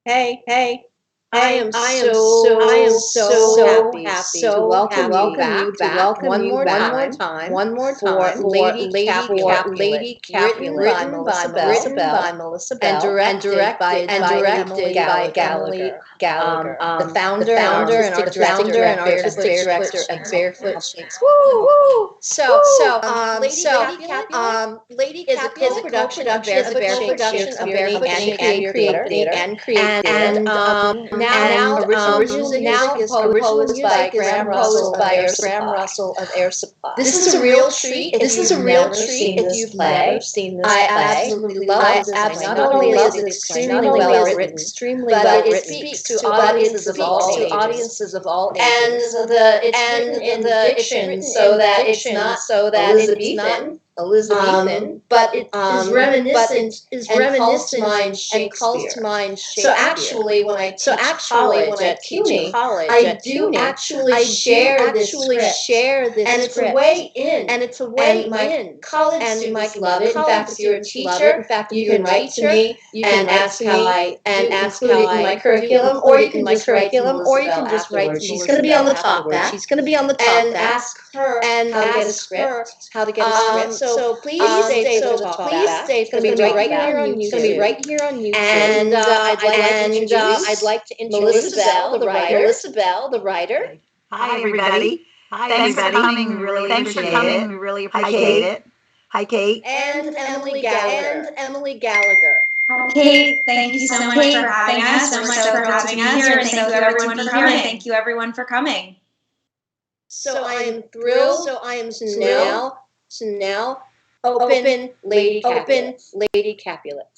Hey, I am so happy to welcome you back one more time for Lady Capulet, written by Melissa Bell, and directed by Emily Gallagher, the founder and artistic director of Barefoot Shakespeare. Woo! Lady is a Capulet co-production of Barefoot Shakespeare and Creative Theater, and now original music is composed by Graham Russell of Air Supply. This is a real treat if you've never seen this play. I absolutely love this play. Not only is it extremely well written, but it speaks to audiences of all ages. And it's written in diction so that it's not Elizabethan, but it is reminiscent and calls to mind Shakespeare. So actually, when I teach college at CUNY, I do actually share this script, and it's a way in. And my college students love it. In fact, if you're a teacher, you can write to me and ask how I include it in my curriculum, or you can just write to Melissa Bell. She's going to be on the talk back. And ask her how to get a script. So please stay for the talk back. It's going to be right here on YouTube. It's going to be right here on YouTube. And I'd like to introduce Melissa Bell, the writer. Hi, everybody. Thanks for coming. We really appreciate it. Hi, Kate. And Emily Gallagher. Kate, thank you so much for having us. So much for having us here, and thank you everyone for coming. Thank you everyone for coming. So I am thrilled. To now open Lady Capulet.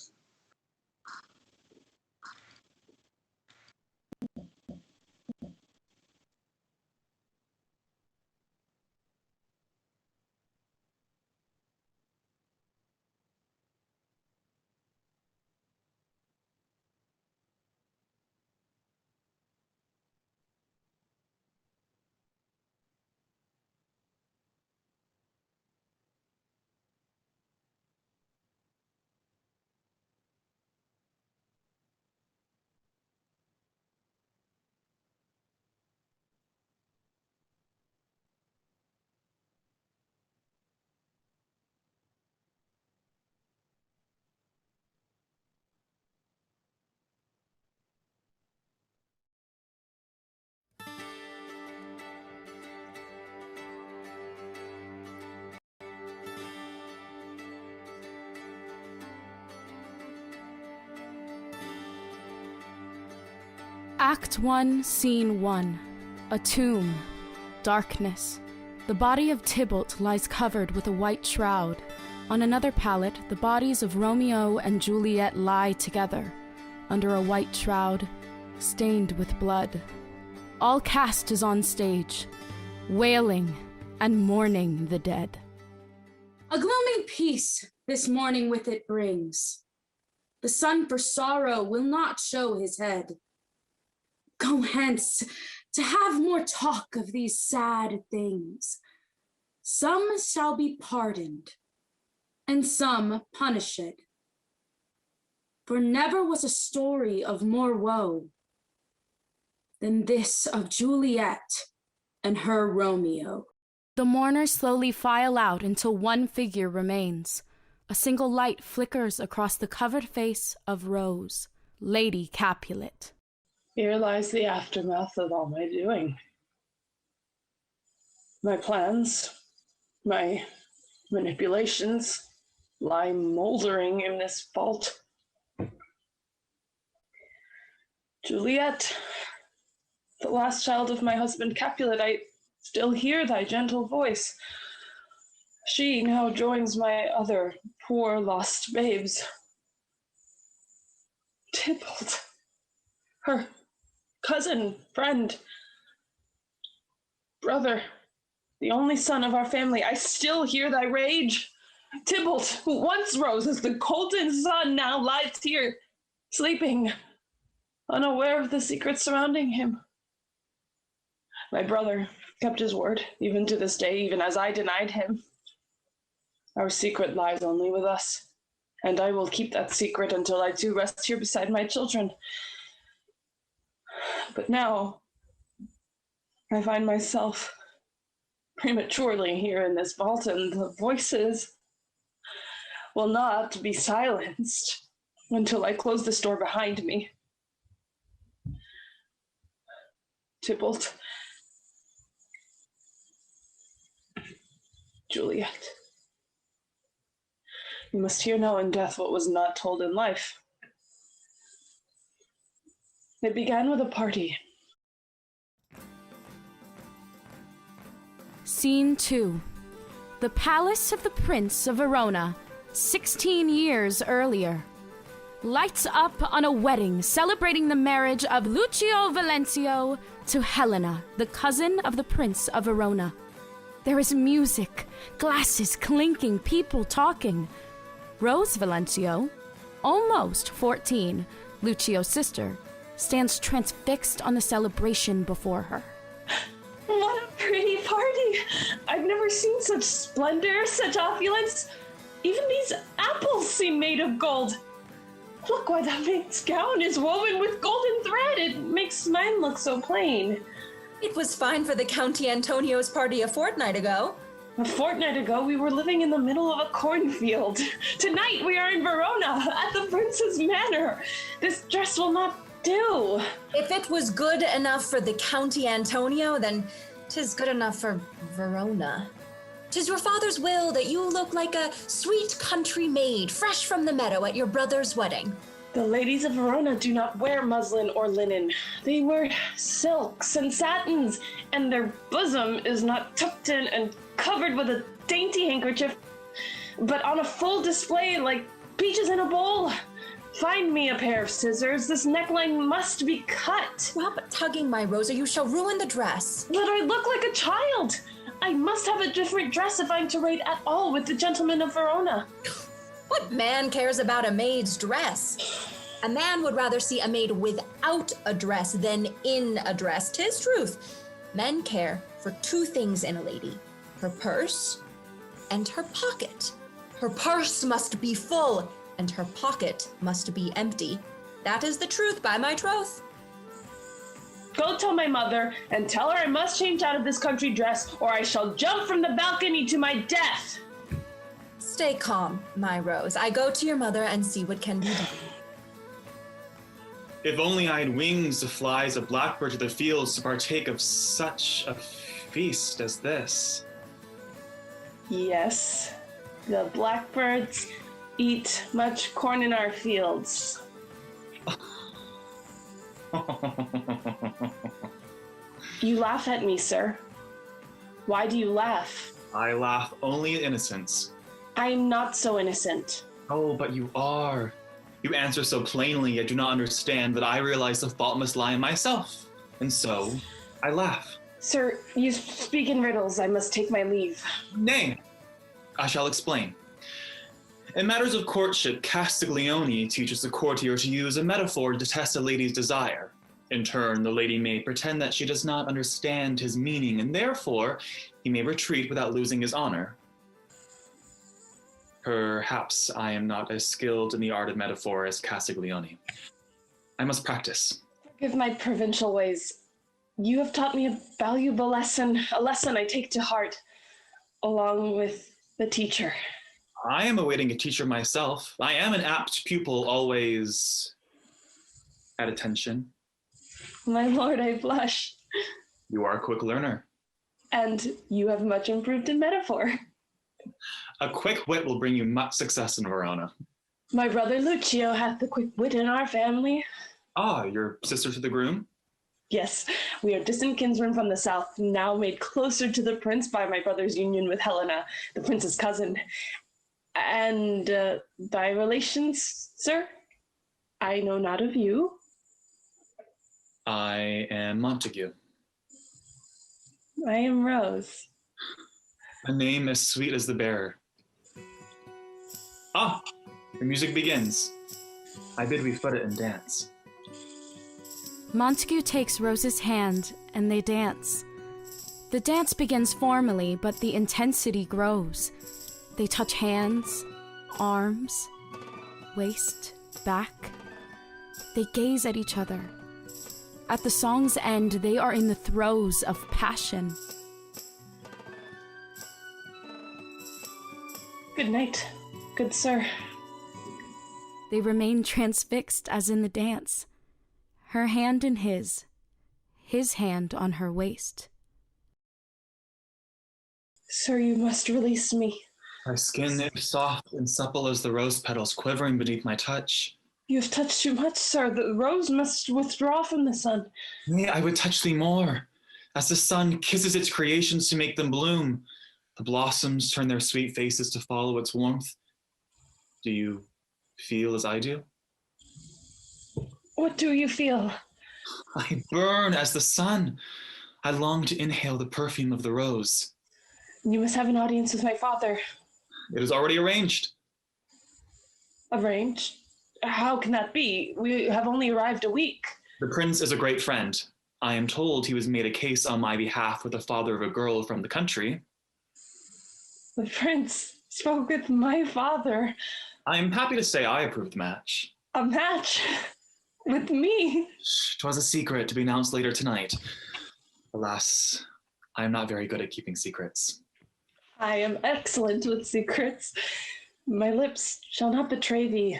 Act 1, Scene 1. A tomb. Darkness. The body of Tybalt lies covered with a white shroud. On another pallet, the bodies of Romeo and Juliet lie together, under a white shroud, stained with blood. All cast is on stage, wailing and mourning the dead. A gloaming peace this morning with it brings. The sun for sorrow will not show his head. Go hence to have more talk of these sad things. Some shall be pardoned, and some punished. For never was a story of more woe than this of Juliet and her Romeo. The mourners slowly file out until one figure remains. A single light flickers across the covered face of Rose, Lady Capulet. Here lies the aftermath of all my doing. My plans, my manipulations lie moldering in this vault. Juliet, the last child of my husband Capulet, I still hear thy gentle voice. She now joins my other poor lost babes. Tybalt, her cousin, friend, brother, the only son of our family, I still hear thy rage. Tybalt, who once rose as the Colton sun, now lies here, sleeping, unaware of the secrets surrounding him. My brother kept his word, even to this day, even as I denied him. Our secret lies only with us, and I will keep that secret until I too rest here beside my children. But now, I find myself prematurely here in this vault, and the voices will not be silenced until I close this door behind me. Tybalt, Juliet, you must hear now in death what was not told in life. It began with a party. Scene 2. The palace of the Prince of Verona, 16 years earlier. Lights up on a wedding celebrating the marriage of Lucio Valencio to Helena, the cousin of the Prince of Verona. There is music, glasses clinking, people talking. Rose Valencio, almost 14, Lucio's sister, stands transfixed on the celebration before her. What a pretty party! I've never seen such splendor, such opulence. Even these apples seem made of gold. Look why the maid's gown is woven with golden thread. It makes mine look so plain. It was fine for the County Antonio's party a fortnight ago. A fortnight ago, we were living in the middle of a cornfield. Tonight, we are in Verona, at the prince's manor. This dress will not do. If it was good enough for the County Antonio, then 'tis good enough for Verona. 'Tis your father's will that you look like a sweet country maid, fresh from the meadow at your brother's wedding. The ladies of Verona do not wear muslin or linen. They wear silks and satins, and their bosom is not tucked in and covered with a dainty handkerchief, but on a full display like peaches in a bowl. Find me a pair of scissors. This neckline must be cut. Stop tugging, my Rose, or you shall ruin the dress. But I look like a child. I must have a different dress if I'm to ride at all with the gentlemen of Verona. What man cares about a maid's dress? A man would rather see a maid without a dress than in a dress. 'Tis truth. Men care for two things in a lady: her purse and her pocket. Her purse must be full, and her pocket must be empty. That is the truth, by my troth. Go tell my mother and tell her I must change out of this country dress, or I shall jump from the balcony to my death. Stay calm, my Rose. I go to your mother and see what can be done. If only I had wings to fly as a blackbird to the fields to partake of such a feast as this. Yes, the blackbirds eat much corn in our fields. You laugh at me, sir. Why do you laugh? I laugh only at innocence. I am not so innocent. Oh, but you are. You answer so plainly, I do not understand that I realize the fault must lie in myself. And so, I laugh. Sir, you speak in riddles. I must take my leave. Nay, I shall explain. In matters of courtship, Castiglione teaches the courtier to use a metaphor to test a lady's desire. In turn, the lady may pretend that she does not understand his meaning, and therefore, he may retreat without losing his honor. Perhaps I am not as skilled in the art of metaphor as Castiglione. I must practice. Forgive my provincial ways. You have taught me a valuable lesson, a lesson I take to heart, along with the teacher. I am awaiting a teacher myself. I am an apt pupil, always at attention. My lord, I blush. You are a quick learner. And you have much improved in metaphor. A quick wit will bring you much success in Verona. My brother Lucio hath the quick wit in our family. Ah, your sister to the groom? Yes, we are distant kinsmen from the south, now made closer to the prince by my brother's union with Helena, the prince's cousin. And thy relations, sir? I know not of you. I am Montague. I am Rose. A name as sweet as the bearer. Ah, the music begins. I bid we foot it and dance. Montague takes Rose's hand, and they dance. The dance begins formally, but the intensity grows. They touch hands, arms, waist, back. They gaze at each other. At the song's end, they are in the throes of passion. Good night, good sir. They remain transfixed as in the dance, her hand in his hand on her waist. Sir, you must release me. My skin is soft and supple as the rose petals quivering beneath my touch. You have touched too much, sir. The rose must withdraw from the sun. Nay, I would touch thee more. As the sun kisses its creations to make them bloom, the blossoms turn their sweet faces to follow its warmth. Do you feel as I do? What do you feel? I burn as the sun. I long to inhale the perfume of the rose. You must have an audience with my father. It is already arranged. Arranged? How can that be? We have only arrived a week. The prince is a great friend. I am told he was made a case on my behalf with the father of a girl from the country. The prince spoke with my father. I am happy to say I approve the match. A match? With me? 'Twas a secret to be announced later tonight. Alas, I am not very good at keeping secrets. I am excellent with secrets. My lips shall not betray thee.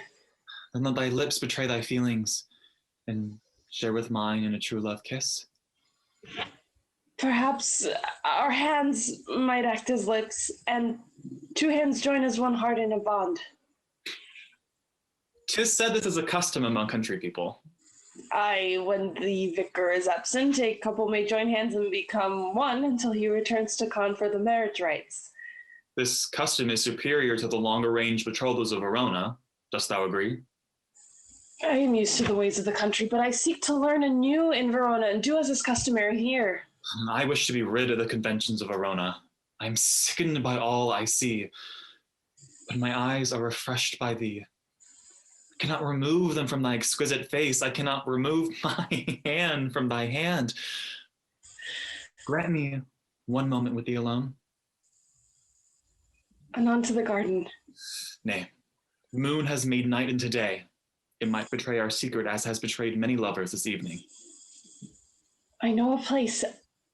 And let thy lips betray thy feelings, and share with mine in a true love kiss. Perhaps our hands might act as lips, and two hands join as one heart in a bond. 'Tis said this is a custom among country people. Aye, when the vicar is absent, a couple may join hands and become one until he returns to confer the marriage rites. This custom is superior to the longer-range betrothals of Verona. Dost thou agree? I am used to the ways of the country, but I seek to learn anew in Verona and do as is customary here. I wish to be rid of the conventions of Verona. I am sickened by all I see, but my eyes are refreshed by thee. I cannot remove them from thy exquisite face. I cannot remove my hand from thy hand. Grant me one moment with thee alone. Anon to the garden. Nay, the moon has made night into day. It might betray our secret as has betrayed many lovers this evening. I know a place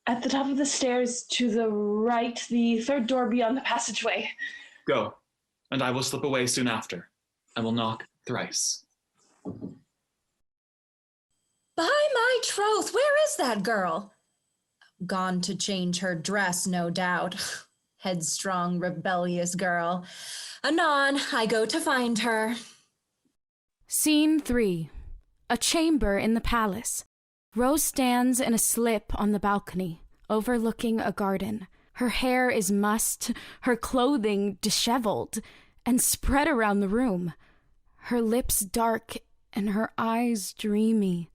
at the top of the stairs to the right, the third door beyond the passageway. Go, and I will slip away soon after. I will knock thrice. By my troth, where is that girl? Gone to change her dress, no doubt. Headstrong, rebellious girl. Anon, I go to find her. Scene 3. A chamber in the palace. Rose stands in a slip on the balcony, overlooking a garden. Her hair is mussed, her clothing disheveled, and spread around the room. Her lips dark and her eyes dreamy.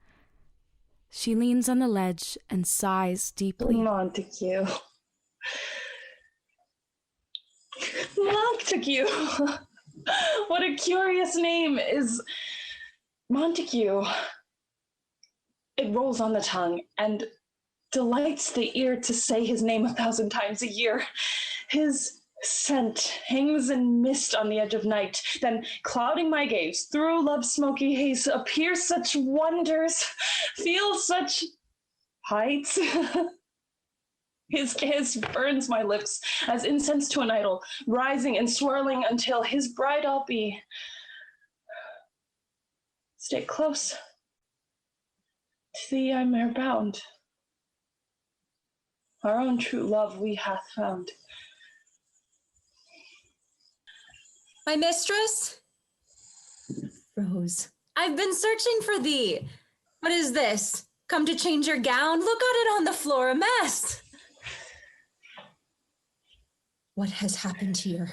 She leans on the ledge and sighs deeply. Montague. Montague. What a curious name is Montague. It rolls on the tongue and delights the ear to say his name 1,000 times a year. His scent hangs in mist on the edge of night, then clouding my gaze through love's smoky haze appear such wonders, feel such heights. His kiss burns my lips as incense to an idol, rising and swirling until his bride I'll be. Stay close. To thee I'm e'er bound. Our own true love we hath found. My mistress? Rose, I've been searching for thee. What is this? Come to change your gown? Look at it on the floor, a mess. What has happened here?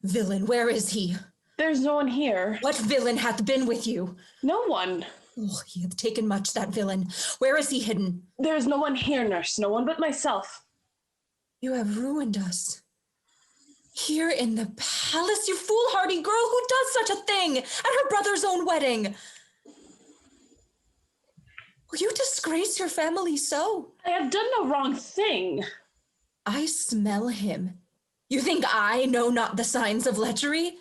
Villain, where is he? There's no one here. What villain hath been with you? No one. Oh, he hath taken much, that villain. Where is he hidden? There is no one here, nurse, no one but myself. You have ruined us. Here in the palace, you foolhardy girl, who does such a thing at her brother's own wedding? Will you disgrace your family so? I have done no wrong thing. I smell him. You think I know not the signs of lechery?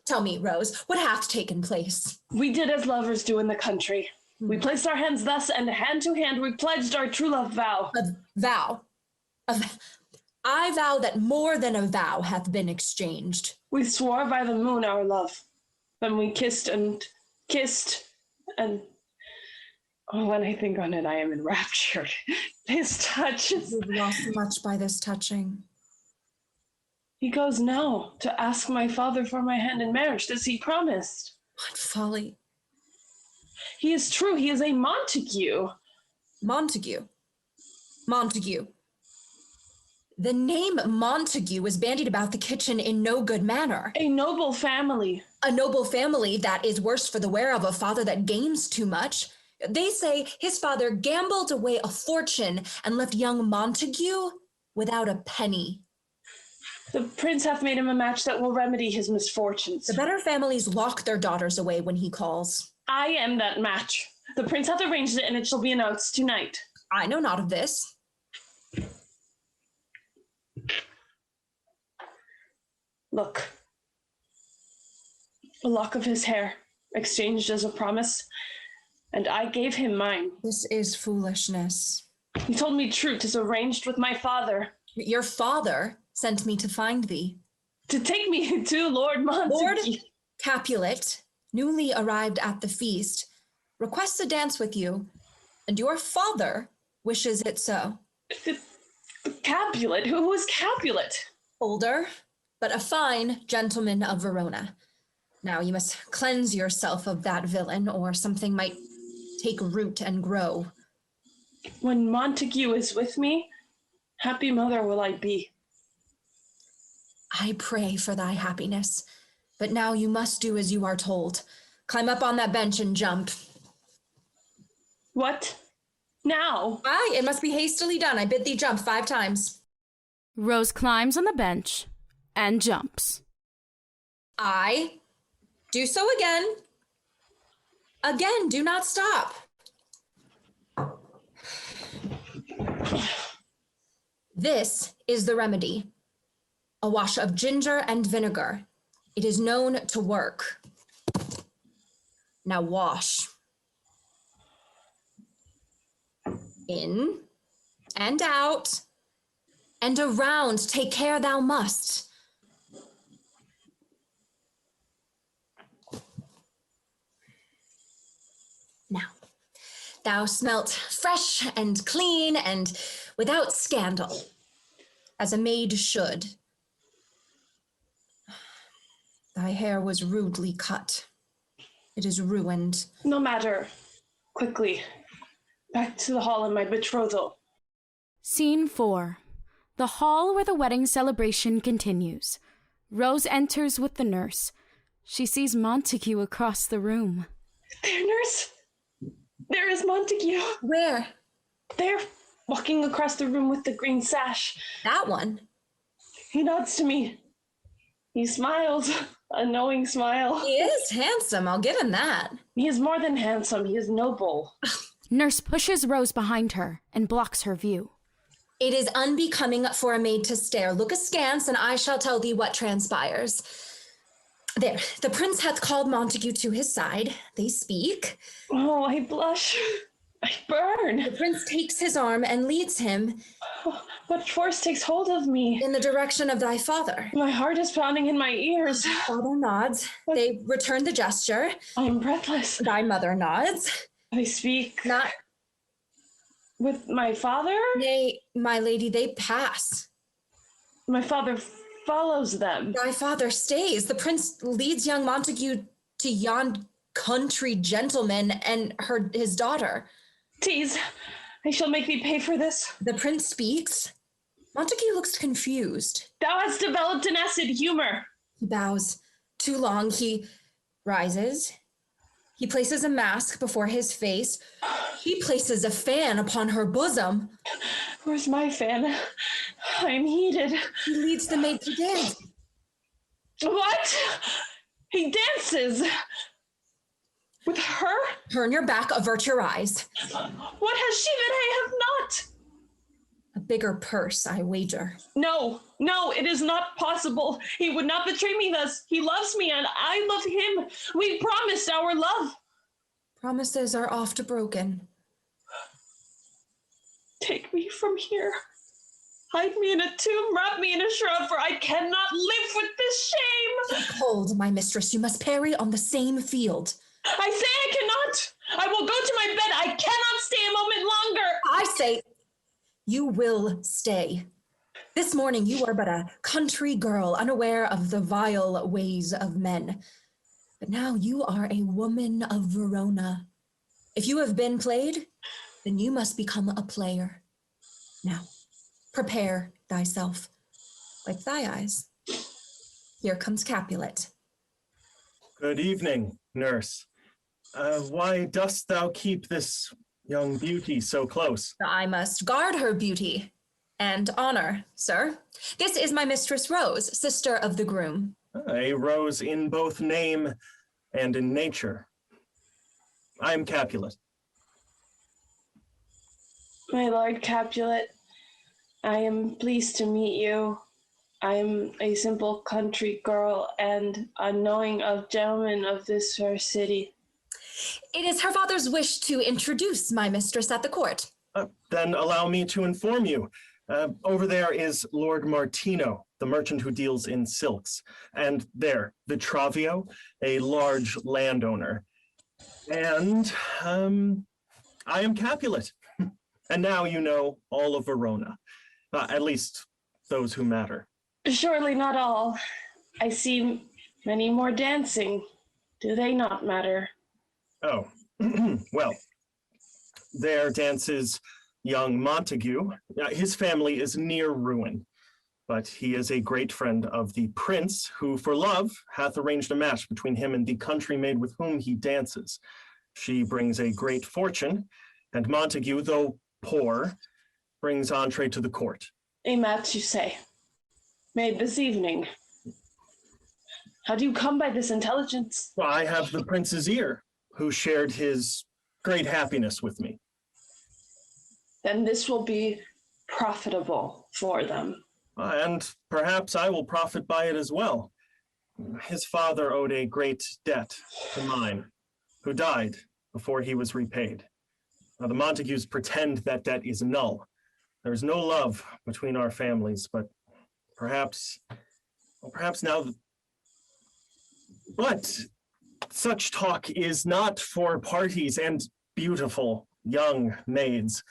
Tell me, Rose, what hath taken place? We did as lovers do in the country. We placed our hands thus, and hand to hand we pledged our true love vow. I vow that more than a vow hath been exchanged. We swore by the moon our love. Then we kissed, and oh, when I think on it, I am enraptured. His touch is... You've lost much by this touching. He goes now to ask my father for my hand in marriage, as he promised. What folly. He is true, he is a Montague. Montague. The name Montague was bandied about the kitchen in no good manner. A noble family. A noble family that is worse for the wear of a father that games too much. They say his father gambled away a fortune and left young Montague without a penny. The prince hath made him a match that will remedy his misfortunes. The better families lock their daughters away when he calls. I am that match. The prince hath arranged it, and it shall be announced tonight. I know not of this. Look. A lock of his hair, exchanged as a promise, and I gave him mine. This is foolishness. He told me true, 'tis arranged with my father. Your father sent me to find thee. To take me to Lord Montague. Lord Capulet, newly arrived at the feast, requests a dance with you, and your father wishes it so. The Capulet? Who is Capulet? Older, but a fine gentleman of Verona. Now you must cleanse yourself of that villain, or something might take root and grow. When Montague is with me, happy mother will I be. I pray for thy happiness, but now you must do as you are told. Climb up on that bench and jump. What? Now? Aye, it must be hastily done. I bid thee jump 5 times. Rose climbs on the bench and jumps. I do so again. Again, do not stop. This is the remedy. A wash of ginger and vinegar. It is known to work. Now wash. In and out and around. Take care thou must. Now, thou smelt fresh and clean and without scandal, as a maid should. Thy hair was rudely cut. It is ruined. No matter. Quickly. Back to the hall and my betrothal. Scene 4. The hall where the wedding celebration continues. Rose enters with the nurse. She sees Montague across the room. There, nurse. There is Montague. Where? There, walking across the room with the green sash. That one? He nods to me. He smiles, a knowing smile. He is handsome, I'll give him that. He is more than handsome, he is noble. Nurse pushes Rose behind her and blocks her view. It is unbecoming for a maid to stare. Look askance, and I shall tell thee what transpires. There, the prince hath called Montague to his side. They speak. Oh, I blush. I burn. The prince takes his arm and leads him. Oh, what force takes hold of me? In the direction of thy father. My heart is pounding in my ears. Father nods. They return the gesture. I am breathless. Thy mother nods. They speak. Not with my father? Nay, my lady, they pass. My father follows them. Thy father stays. The prince leads young Montague to yon country gentleman and his daughter. Tease, I shall make thee pay for this. The prince speaks. Montague looks confused. Thou hast developed an acid humor. He bows. Too long. He rises. He places a mask before his face. He places a fan upon her bosom. Where's my fan? I'm heated. He leads the maid to dance. What? He dances? With her? Turn your back, avert your eyes. What has she that I have not? A bigger purse, I wager. No, it is not possible. He would not betray me thus. He loves me and I love him. We promised our love. Promises are oft broken. Take me from here. Hide me in a tomb, wrap me in a shroud, for I cannot live with this shame. Take hold, my mistress. You must parry on the same field. I say I cannot. I will go to my bed. I cannot stay a moment longer. I say you will stay. This morning you are but a country girl, unaware of the vile ways of men. But now you are a woman of Verona. If you have been played, then you must become a player. Now, prepare thyself. Wipe thy eyes. Here comes Capulet. Good evening, nurse. Why dost thou keep this young beauty so close? I must guard her beauty and honor, sir. This is my mistress Rose, sister of the groom. A rose in both name and in nature. I am Capulet. My lord Capulet, I am pleased to meet you. I am a simple country girl and unknowing of gentlemen of this fair city. It is her father's wish to introduce my mistress at the court. Then allow me to inform you. Over there is Lord Martino, the merchant who deals in silks. And there, Vitravio, a large landowner. And I am Capulet. And now you know all of Verona, at least those who matter. Surely not all. I see many more dancing. Do they not matter? Oh, well, there dances young Montague. His family is near ruin, but he is a great friend of the prince, who for love hath arranged a match between him and the country maid with whom he dances. She brings a great fortune, and Montague, though poor, brings entree to the court. A match, you say? Made this evening. How do you come by this intelligence? Well, I have the prince's ear, who shared his great happiness with me. Then this will be profitable for them. And perhaps I will profit by it as well. His father owed a great debt to mine, who died before he was repaid. Now, the Montagues pretend that debt is null. There is no love between our families, but perhaps now. But such talk is not for parties and beautiful young maids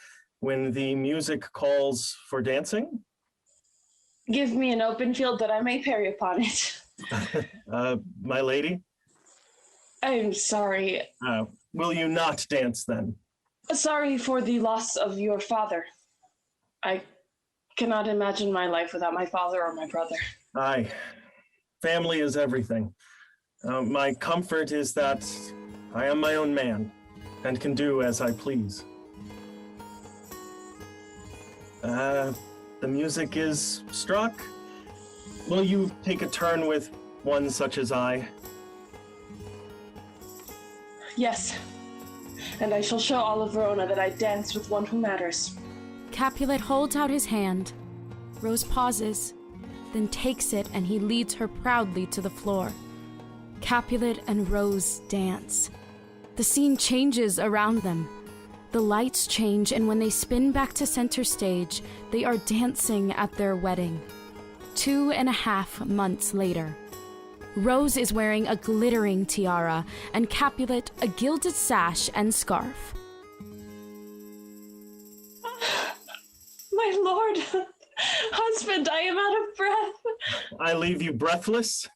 when the music calls for dancing. Give me an open field that I may parry upon it. My lady? I'm sorry. Will you not dance then? Sorry for the loss of your father. I cannot imagine my life without my father or my brother. Aye, family is everything. My comfort is that I am my own man and can do as I please. The music is struck. Will you take a turn with one such as I? Yes, and I shall show all of Verona that I dance with one who matters. Capulet holds out his hand. Rose pauses, then takes it, and he leads her proudly to the floor. Capulet and Rose dance. The scene changes around them. The lights change, and when they spin back to center stage, they are dancing at their wedding. 2.5 months later. Rose is wearing a glittering tiara, and Capulet a gilded sash and scarf. My lord, husband, I am out of breath. I leave you breathless?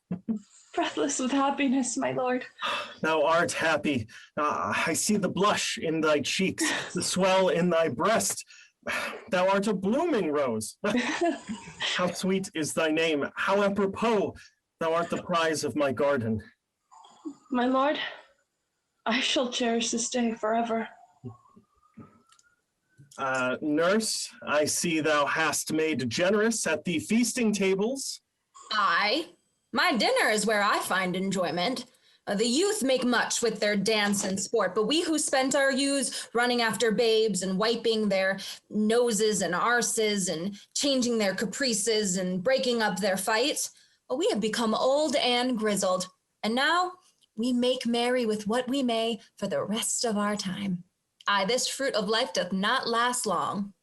Breathless with happiness, my lord. Thou art happy. I see the blush in thy cheeks, the swell in thy breast. Thou art a blooming rose. How sweet is thy name. How apropos. Thou art the prize of my garden. My lord, I shall cherish this day forever. Nurse, I see thou hast made generous at the feasting tables. Aye. My dinner is where I find enjoyment. The youth make much with their dance and sport, but we who spent our youths running after babes and wiping their noses and arses and changing their caprices and breaking up their fights, we have become old and grizzled. And now we make merry with what we may for the rest of our time. Aye, this fruit of life doth not last long.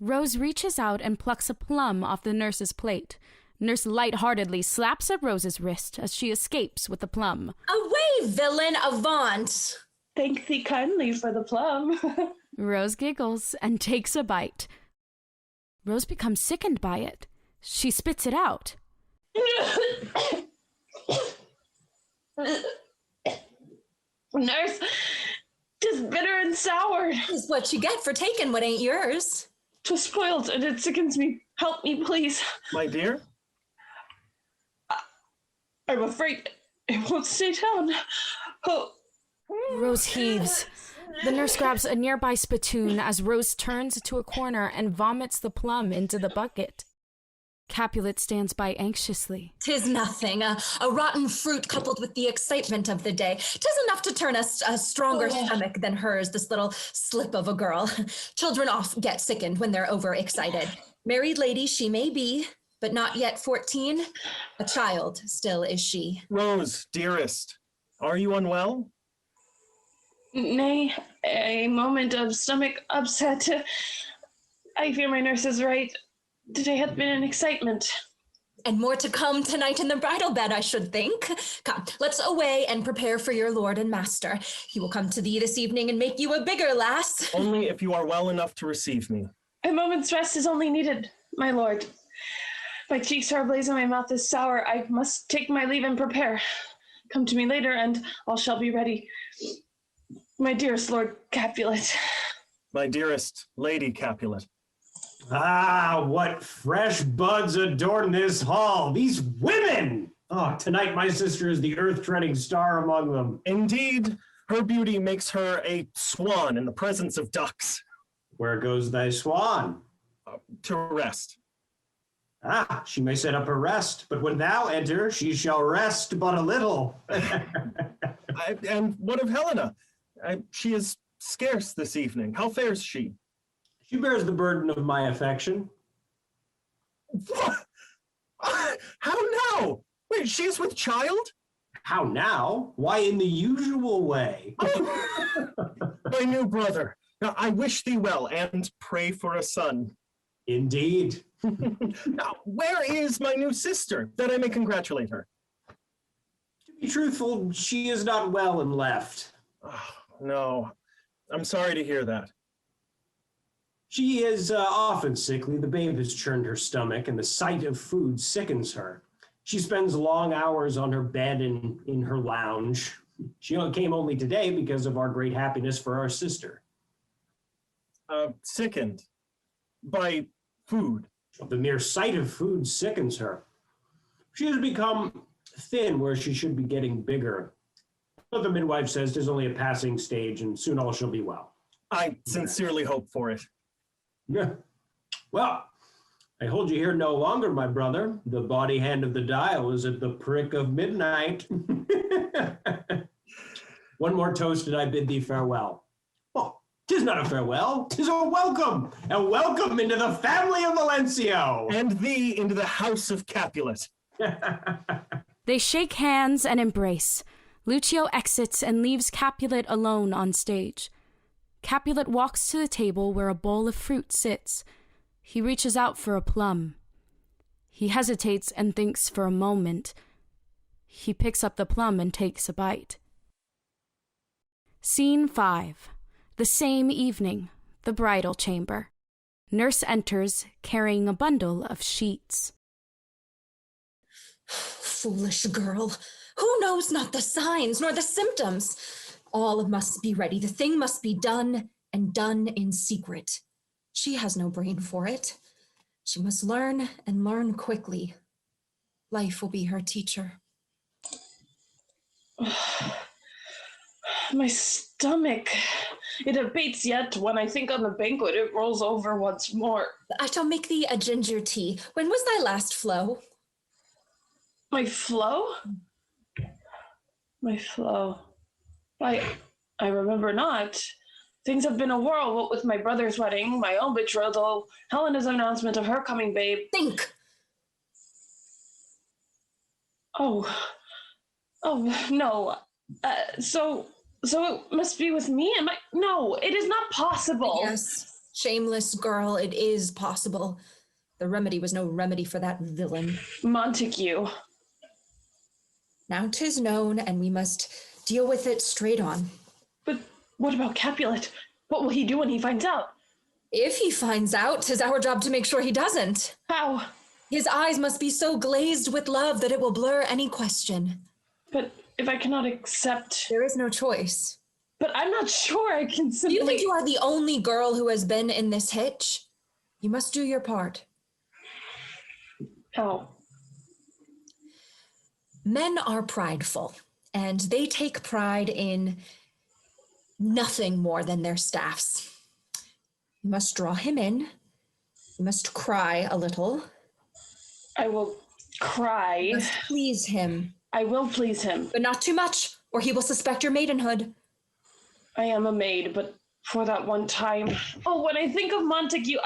Rose reaches out and plucks a plum off the nurse's plate. Nurse lightheartedly slaps at Rose's wrist as she escapes with the plum. Away, villain, avaunt! Thank thee kindly for the plum. Rose giggles and takes a bite. Rose becomes sickened by it. She spits it out. Nurse, 'tis bitter and sour. Is what you get for taking what ain't yours. 'Twas spoiled and it sickens me. Help me, please. My dear? I'm afraid it won't stay down. Oh. Rose heaves. The nurse grabs a nearby spittoon as Rose turns to a corner and vomits the plum into the bucket. Capulet stands by anxiously. 'Tis nothing, a rotten fruit coupled with the excitement of the day. 'Tis enough to turn a stronger stomach than hers, this little slip of a girl. Children oft get sickened when they're overexcited. Married lady she may be, but not yet 14. A child still is she. Rose, dearest, are you unwell? Nay, a moment of stomach upset. I fear my nurse is right. Today hath been an excitement. And more to come tonight in the bridal bed, I should think. Come, let's away and prepare for your lord and master. He will come to thee this evening and make you a bigger lass. Only if you are well enough to receive me. A moment's rest is only needed, my lord. My cheeks are ablaze and my mouth is sour. I must take my leave and prepare. Come to me later and all shall be ready. My dearest Lord Capulet. My dearest Lady Capulet. Ah, what fresh buds adorn this hall. These women! Oh, tonight my sister is the earth-treading star among them. Indeed, her beauty makes her a swan in the presence of ducks. Where goes thy swan? To rest. Ah, she may set up her rest, but when thou enter, she shall rest but a little. And what of Helena? She is scarce this evening. How fares she? She bears the burden of my affection. How now? Wait, she is with child? How now? Why, in the usual way. My new brother, now, I wish thee well and pray for a son. Indeed. Now, where is my new sister, that I may congratulate her? To be truthful, she is not well and left. Oh, no, I'm sorry to hear that. She is often sickly. The babe has churned her stomach, and the sight of food sickens her. She spends long hours on her bed and in her lounge. She came only today because of our great happiness for our sister. Sickened by food. The mere sight of food sickens her. She has become thin where she should be getting bigger. But the midwife says 'tis only a passing stage, and soon all shall be well. I sincerely hope for it. Yeah. Well, I hold you here no longer, my brother. The body hand of the dial is at the prick of midnight. One more toast and I bid thee farewell. Oh, 'tis not a farewell, 'tis a welcome into the family of Valencio. And thee into the house of Capulet. They shake hands and embrace. Lucio exits and leaves Capulet alone on stage. Capulet walks to the table where a bowl of fruit sits. He reaches out for a plum. He hesitates and thinks for a moment. He picks up the plum and takes a bite. Scene 5. The same evening, the bridal chamber. Nurse enters, carrying a bundle of sheets. Foolish girl, who knows not the signs nor the symptoms? All must be ready. The thing must be done, and done in secret. She has no brain for it. She must learn, and learn quickly. Life will be her teacher. My stomach. It abates yet. When I think on the banquet, it rolls over once more. I shall make thee a ginger tea. When was thy last flow? My flow? My flow. I remember not. Things have been a whirl, what with my brother's wedding, my own betrothal, Helena's announcement of her coming babe. Think! Oh, no. So it must be with me? No, it is not possible. Yes, shameless girl, it is possible. The remedy was no remedy for that villain. Montague. Now 'tis known, and we must deal with it straight on. But what about Capulet? What will he do when he finds out? If he finds out, 'tis our job to make sure he doesn't. How? His eyes must be so glazed with love that it will blur any question. But if I cannot accept... There is no choice. But I'm not sure I can simply... Do you think you are the only girl who has been in this hitch? You must do your part. How? Men are prideful, and they take pride in nothing more than their staffs. You must draw him in. You must cry a little. I will cry. You must please him. I will please him. But not too much, or he will suspect your maidenhood. I am a maid, but for that one time... Oh, when I think of Montague,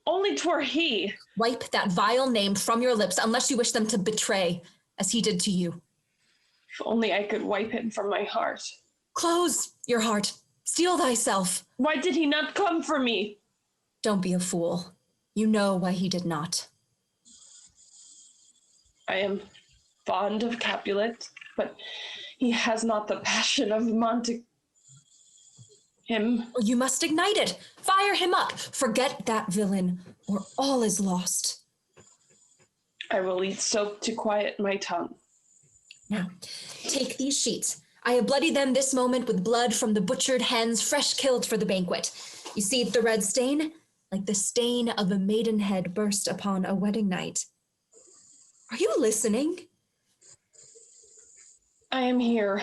only 'twere he. Wipe that vile name from your lips, unless you wish them to betray, as he did to you. If only I could wipe him from my heart. Close your heart. Steel thyself. Why did he not come for me? Don't be a fool. You know why he did not. I am fond of Capulet, but he has not the passion of him. You must ignite it. Fire him up. Forget that villain, or all is lost. I will eat soap to quiet my tongue. Now, take these sheets. I have bloodied them this moment with blood from the butchered hens fresh killed for the banquet. You see the red stain? Like the stain of a maidenhead burst upon a wedding night. Are you listening? I am here.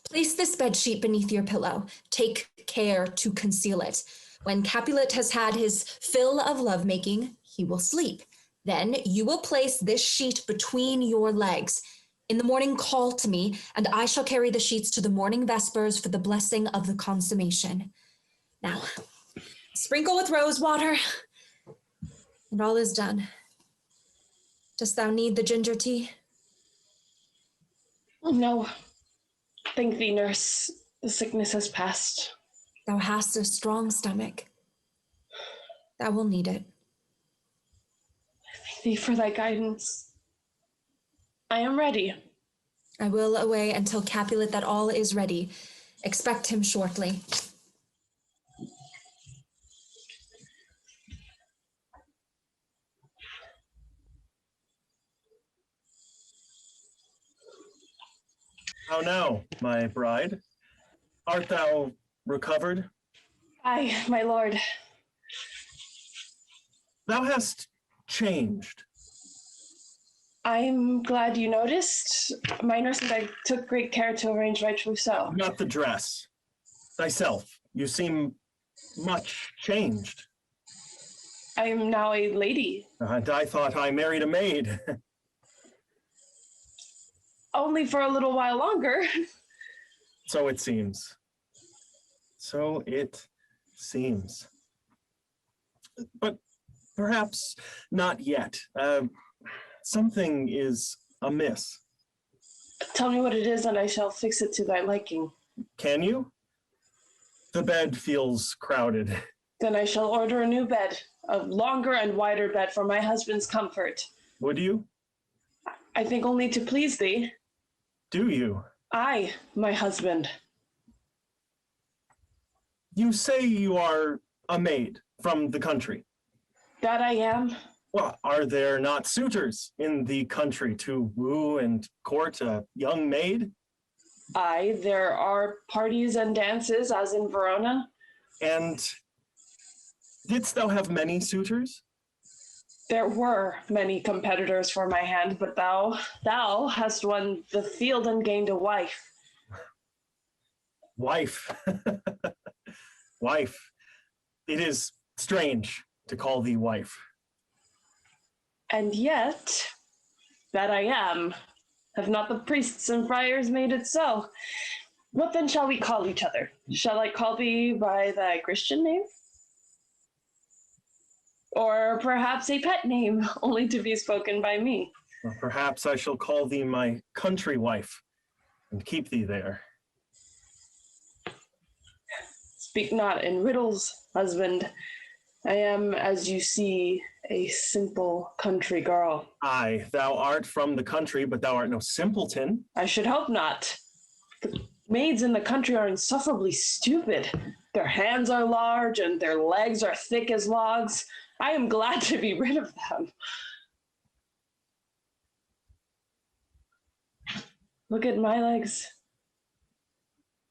Place this bedsheet beneath your pillow. Take care to conceal it. When Capulet has had his fill of lovemaking, he will sleep. Then you will place this sheet between your legs. In the morning, call to me, and I shall carry the sheets to the morning vespers for the blessing of the consummation. Now, sprinkle with rose water, and all is done. Dost thou need the ginger tea? No. Thank thee, nurse. The sickness has passed. Thou hast a strong stomach. Thou will need it. Thank thee for thy guidance. I am ready. I will away and tell Capulet that all is ready. Expect him shortly. How now, my bride? Art thou recovered? Aye, my lord. Thou hast changed. I'm glad you noticed. My nurse and I took great care to arrange my trousseau. Not the dress. Thyself. You seem much changed. I am now a lady. And I thought I married a maid. Only for a little while longer. So it seems. So it seems. But perhaps not yet. Something is amiss. Tell me what it is, and I shall fix it to thy liking. Can you? The bed feels crowded. Then I shall order a new bed, a longer and wider bed for my husband's comfort. Would you? I think only to please thee. Do you? I, my husband. You say you are a maid from the country. That I am. Well, are there not suitors in the country to woo and court a young maid? Aye, there are parties and dances, as in Verona. And didst thou have many suitors? There were many competitors for my hand, but thou hast won the field and gained a wife. Wife. Wife. It is strange to call thee wife. And yet, that I am, have not the priests and friars made it so? What then shall we call each other? Shall I call thee by thy Christian name? Or perhaps a pet name, only to be spoken by me? Or perhaps I shall call thee my country wife, and keep thee there. Speak not in riddles, husband. I am, as you see, a simple country girl. Aye, thou art from the country, but thou art no simpleton. I should hope not. The maids in the country are insufferably stupid. Their hands are large and their legs are thick as logs. I am glad to be rid of them. Look at my legs.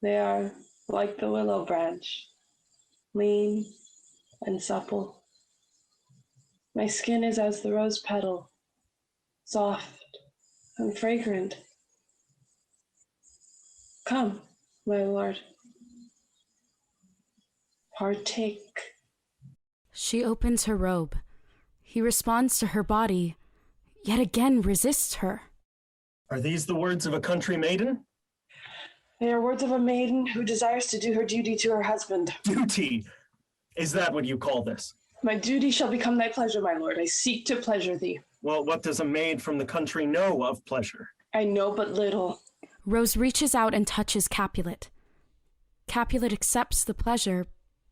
They are like the willow branch, lean and supple. My skin is as the rose petal, soft and fragrant. Come, my lord, partake. She opens her robe. He responds to her body, yet again resists her. Are these the words of a country maiden? They are words of a maiden who desires to do her duty to her husband. Duty? Is that what you call this? My duty shall become thy pleasure, my lord. I seek to pleasure thee. Well, what does a maid from the country know of pleasure? I know but little. Rose reaches out and touches Capulet. Capulet accepts the pleasure,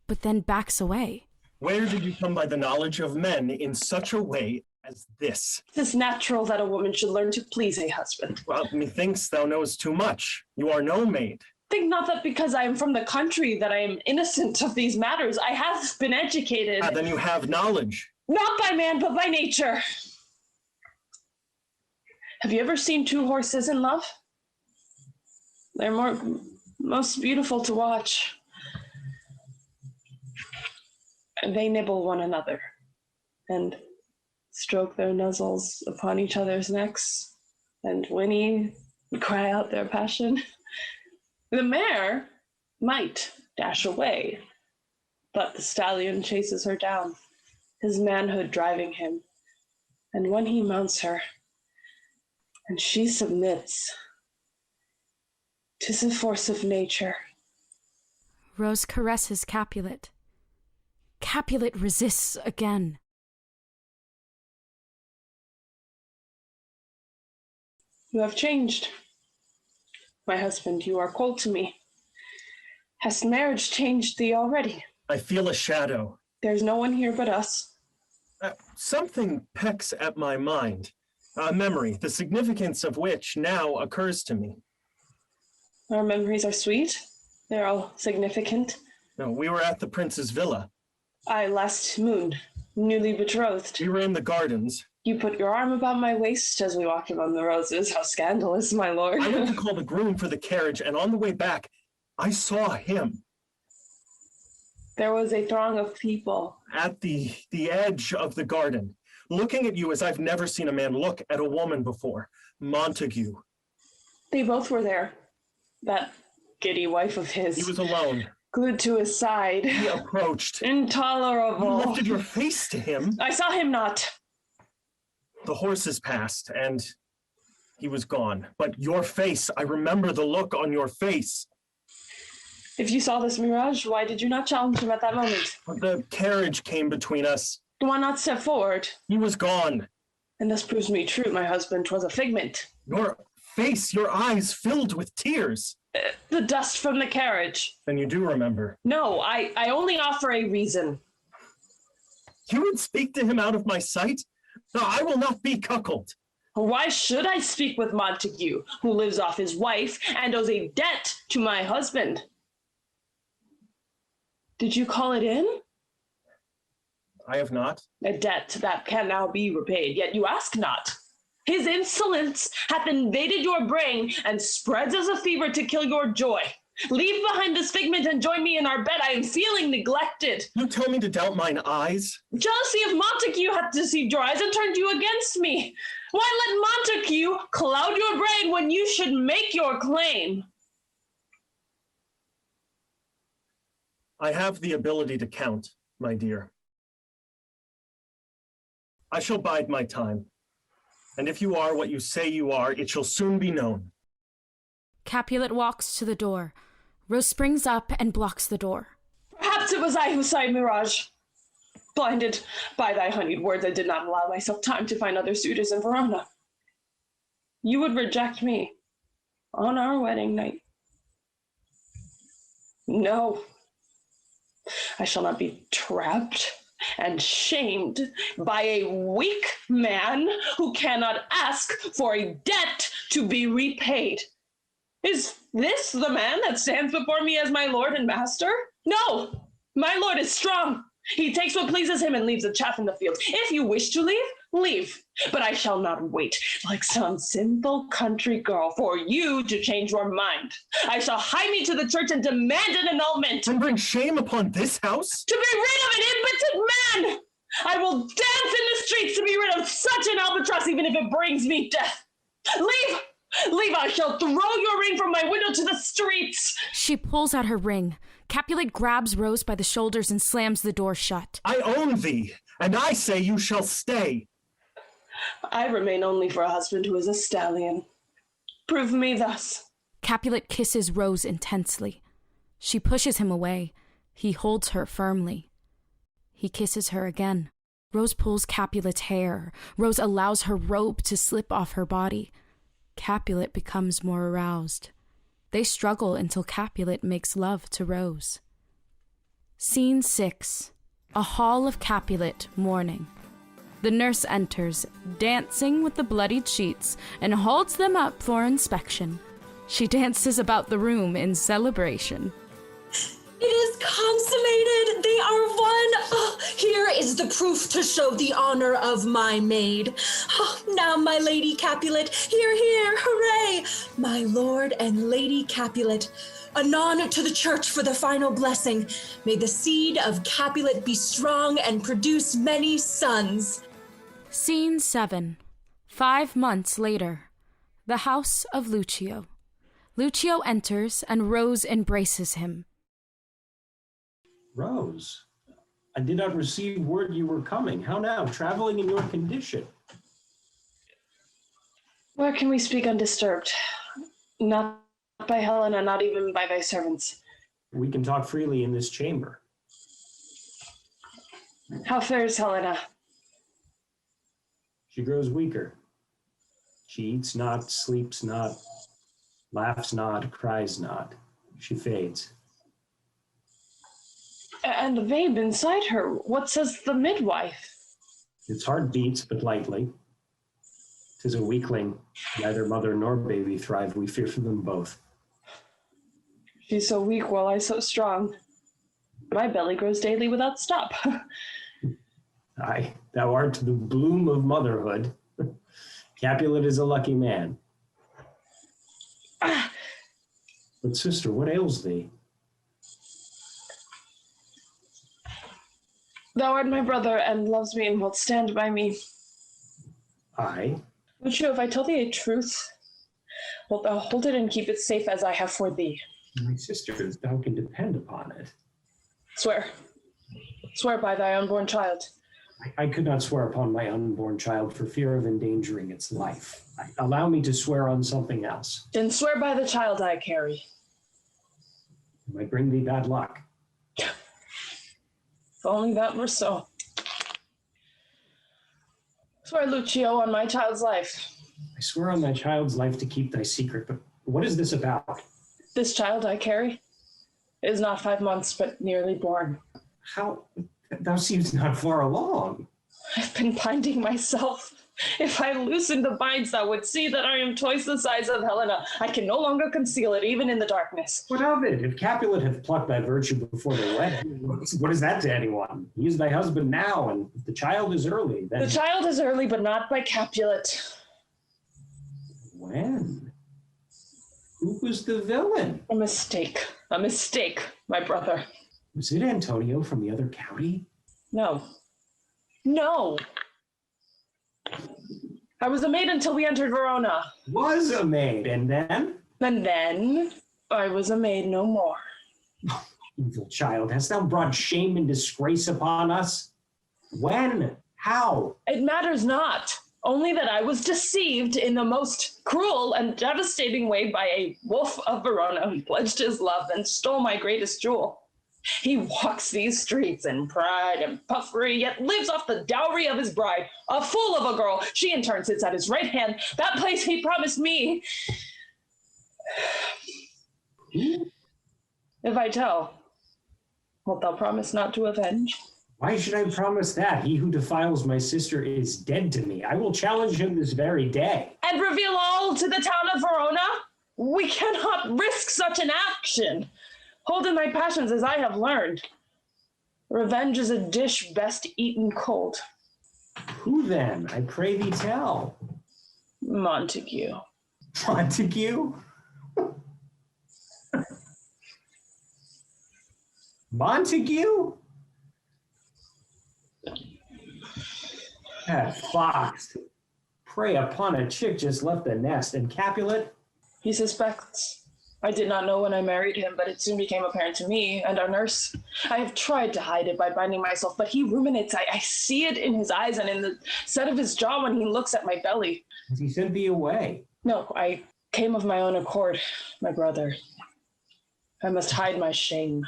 but then backs away. Where did you come by the knowledge of men in such a way as this? It is natural that a woman should learn to please a husband. Well, methinks thou knowest too much. You are no maid. Think not that because I am from the country that I am innocent of these matters. I have been educated. Then you have knowledge. Not by man, but by nature. Have you ever seen two horses in love? They're most beautiful to watch. They nibble one another and stroke their nuzzles upon each other's necks and whinny and cry out their passion. The mare might dash away, but the stallion chases her down, his manhood driving him. And when he mounts her, and she submits, 'tis a force of nature. Rose caresses Capulet. Capulet resists again. You have changed. My husband, you are cold to me. Has marriage changed thee already? I feel a shadow. There's no one here but us. Something pecks at my mind. A memory, the significance of which now occurs to me. Our memories are sweet. They're all significant. No, we were at the prince's villa. Last moon, newly betrothed. We were in the gardens. You put your arm about my waist as we walked among the roses. How scandalous, my lord. I went to call the groom for the carriage, and on the way back, I saw him. There was a throng of people. At the edge of the garden, looking at you as I've never seen a man look at a woman before. Montague. They both were there. That giddy wife of his. He was alone. Glued to his side. He approached. Intolerable. You lifted your face to him. I saw him not. The horses passed, and he was gone. But your face, I remember the look on your face. If you saw this mirage, why did you not challenge him at that moment? The carriage came between us. Why not step forward? He was gone. And this proves me true, my husband. 'Twas a figment. Your face, your eyes filled with tears. The dust from the carriage. Then you do remember. No, I only offer a reason. You would speak to him out of my sight? No, I will not be cuckolded. Why should I speak with Montague, who lives off his wife and owes a debt to my husband? Did you call it in? I have not. A debt that can now be repaid, yet you ask not. His insolence hath invaded your brain and spreads as a fever to kill your joy. Leave behind this figment and join me in our bed. I am feeling neglected. You tell me to doubt mine eyes? Jealousy of Montague hath deceived your eyes and turned you against me. Why let Montague cloud your brain when you should make your claim? I have the ability to count, my dear. I shall bide my time. And if you are what you say you are, it shall soon be known. Capulet walks to the door. Rose springs up and blocks the door. Perhaps it was I who saw a mirage. Blinded by thy honeyed words, I did not allow myself time to find other suitors in Verona. You would reject me. on our wedding night. No, I shall not be trapped and shamed by a weak man who cannot ask for a debt to be repaid. Is this the man that stands before me as my lord and master? No, my lord is strong. He takes what pleases him and leaves the chaff in the field. If you wish to leave, leave. But I shall not wait like some sinful country girl for you to change your mind. I shall hie me to the church and demand an annulment. And bring shame upon this house? To be rid of an impotent man! I will dance in the streets to be rid of such an albatross, even if it brings me death. Leave! Leave, I shall throw your ring from my window to the streets. She pulls out her ring. Capulet grabs Rose by the shoulders and slams the door shut. I own thee, and I say you shall stay. I remain only for a husband who is a stallion. Prove me thus. Capulet kisses Rose intensely. She pushes him away. He holds her firmly. He kisses her again. Rose pulls Capulet's hair. Rose allows her robe to slip off her body. Capulet becomes more aroused. They struggle until Capulet makes love to Rose. Scene 6. A hall of Capulet, morning. The nurse enters, dancing with the bloodied sheets, and holds them up for inspection. She dances about the room in celebration. It is consummated! They are one! Oh, here is the proof to show the honor of my maid. Oh, now, my Lady Capulet, hear, hear, hooray! My Lord and Lady Capulet, anon to the church for the final blessing. May the seed of Capulet be strong and produce many sons. Scene 7. 5 months later. The house of Lucio. Lucio enters and Rose embraces him. Rose, I did not receive word you were coming. How now, traveling in your condition? Where can we speak undisturbed? Not by Helena, not even by thy servants. We can talk freely in this chamber. How fares Helena? She grows weaker. She eats not, sleeps not, laughs not, cries not. She fades. And the babe inside her, what says the midwife? Its heart beats, but lightly. 'Tis a weakling. Neither mother nor baby thrive. We fear for them both. She's so weak while I so strong. My belly grows daily without stop. Aye, thou art the bloom of motherhood. Capulet is a lucky man. But sister, what ails thee? Thou art my brother and loves me and wilt stand by me. Aye. Lucio, if I tell thee a truth, wilt thou hold it and keep it safe as I have for thee? My sister, thou can depend upon it. Swear. Swear by thy unborn child. I could not swear upon my unborn child for fear of endangering its life. Allow me to swear on something else. Then swear by the child I carry. It might bring thee bad luck. If only that were so. Swear, Lucio, on my child's life. I swear on thy child's life to keep thy secret, but what is this about? This child I carry is not 5 months, but nearly born. How? Thou seemst not far along. I've been binding myself. If I loosened the binds, thou would see that I am twice the size of Helena. I can no longer conceal it, even in the darkness. What of it? If Capulet hath plucked thy virtue before the wedding, what is that to anyone? He is thy husband now, and if the child is early, then... The child is early, but not by Capulet. When? Who was the villain? A mistake, my brother. Was it Antonio from the other county? No. I was a maid until we entered Verona. Was a maid, and then? And then I was a maid no more. Evil child, hast thou brought shame and disgrace upon us? When? How? It matters not. Only that I was deceived in the most cruel and devastating way by a wolf of Verona who pledged his love and stole my greatest jewel. He walks these streets in pride and puffery, yet lives off the dowry of his bride, a fool of a girl. She in turn sits at his right hand, that place he promised me. If I tell, wilt thou promise not to avenge? Why should I promise that? He who defiles my sister is dead to me. I will challenge him this very day. And reveal all to the town of Verona? We cannot risk such an action. Hold in thy passions as I have learned. Revenge is a dish best eaten cold. Who then? I pray thee tell. Montague. Montague? Montague? That fox. Prey upon a chick just left the nest. And Capulet? He suspects. I did not know when I married him, but it soon became apparent to me and our nurse. I have tried to hide it by binding myself, but he ruminates. I see it in his eyes and in the set of his jaw when he looks at my belly. Has he sent thee away? No, I came of my own accord, my brother. I must hide my shame,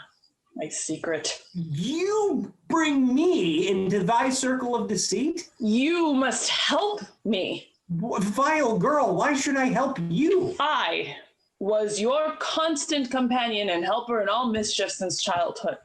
my secret. You bring me into thy circle of deceit? You must help me. Vile girl, why should I help you? I was your constant companion and helper in all mischief since childhood.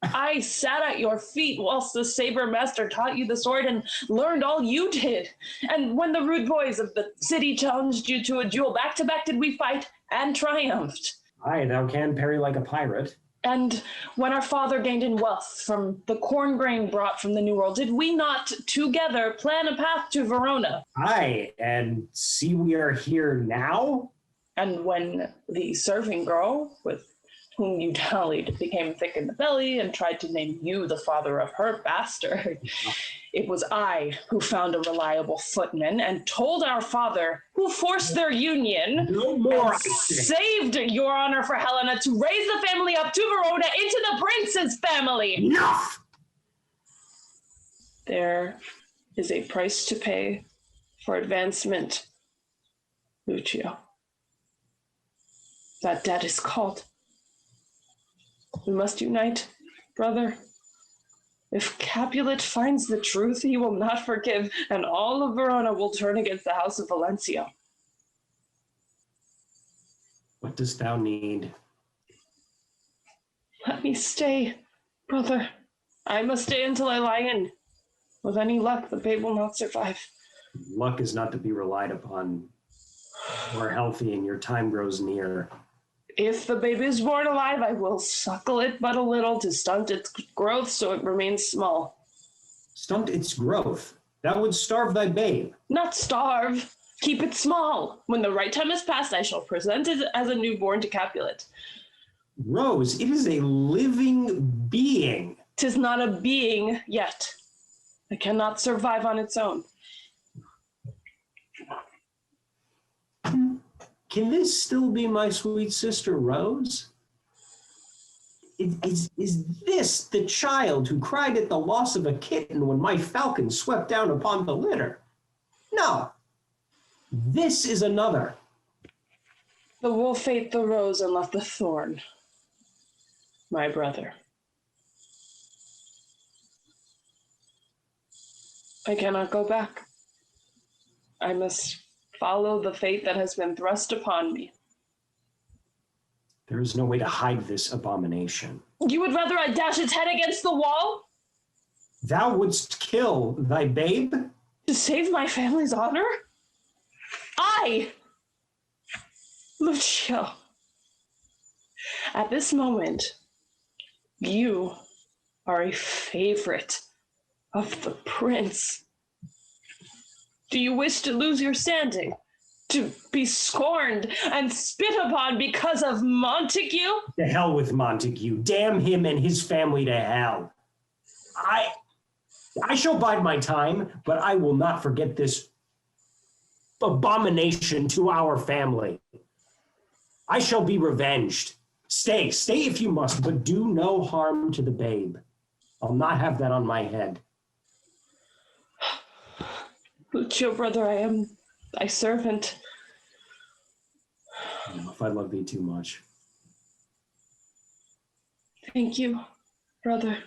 I sat at your feet whilst the saber master taught you the sword and learned all you did. And when the rude boys of the city challenged you to a duel, back to back did we fight and triumphed. Aye, thou can parry like a pirate. And when our father gained in wealth from the corn grain brought from the New World, did we not together plan a path to Verona? Aye, and see we are here now? And when the serving girl with whom you dallied became thick in the belly and tried to name you the father of her bastard, it was I who found a reliable footman and told our father, who forced their union, no more, and saved your honor for Helena to raise the family up to Verona into the prince's family. Enough! There is a price to pay for advancement, Lucio. That debt is called. We must unite, brother. If Capulet finds the truth, he will not forgive, and all of Verona will turn against the house of Valencia. What dost thou need? Let me stay, brother. I must stay until I lie in. With any luck, the babe will not survive. Luck is not to be relied upon. You are healthy and your time grows near. If the babe is born alive, I will suckle it but a little to stunt its growth so it remains small. Stunt its growth? That would starve thy babe. Not starve. Keep it small. When the right time has passed, I shall present it as a newborn to Capulet. Rose, it is a living being. 'Tis not a being yet. It cannot survive on its own. Can this still be my sweet sister Rose? Is this the child who cried at the loss of a kitten when my falcon swept down upon the litter? No, this is another. The wolf ate the rose and left the thorn, my brother. I cannot go back. I must follow the fate that has been thrust upon me. There is no way to hide this abomination. You would rather I dash its head against the wall? Thou wouldst kill thy babe? To save my family's honor? I, Lucio, at this moment, you are a favorite of the prince. Do you wish to lose your standing? To be scorned and spit upon because of Montague? To hell with Montague. Damn him and his family to hell. I shall bide my time, but I will not forget this abomination to our family. I shall be revenged. Stay if you must, but do no harm to the babe. I'll not have that on my head. Lucio, brother, I am thy servant. I don't know if I love thee too much. Thank you, brother.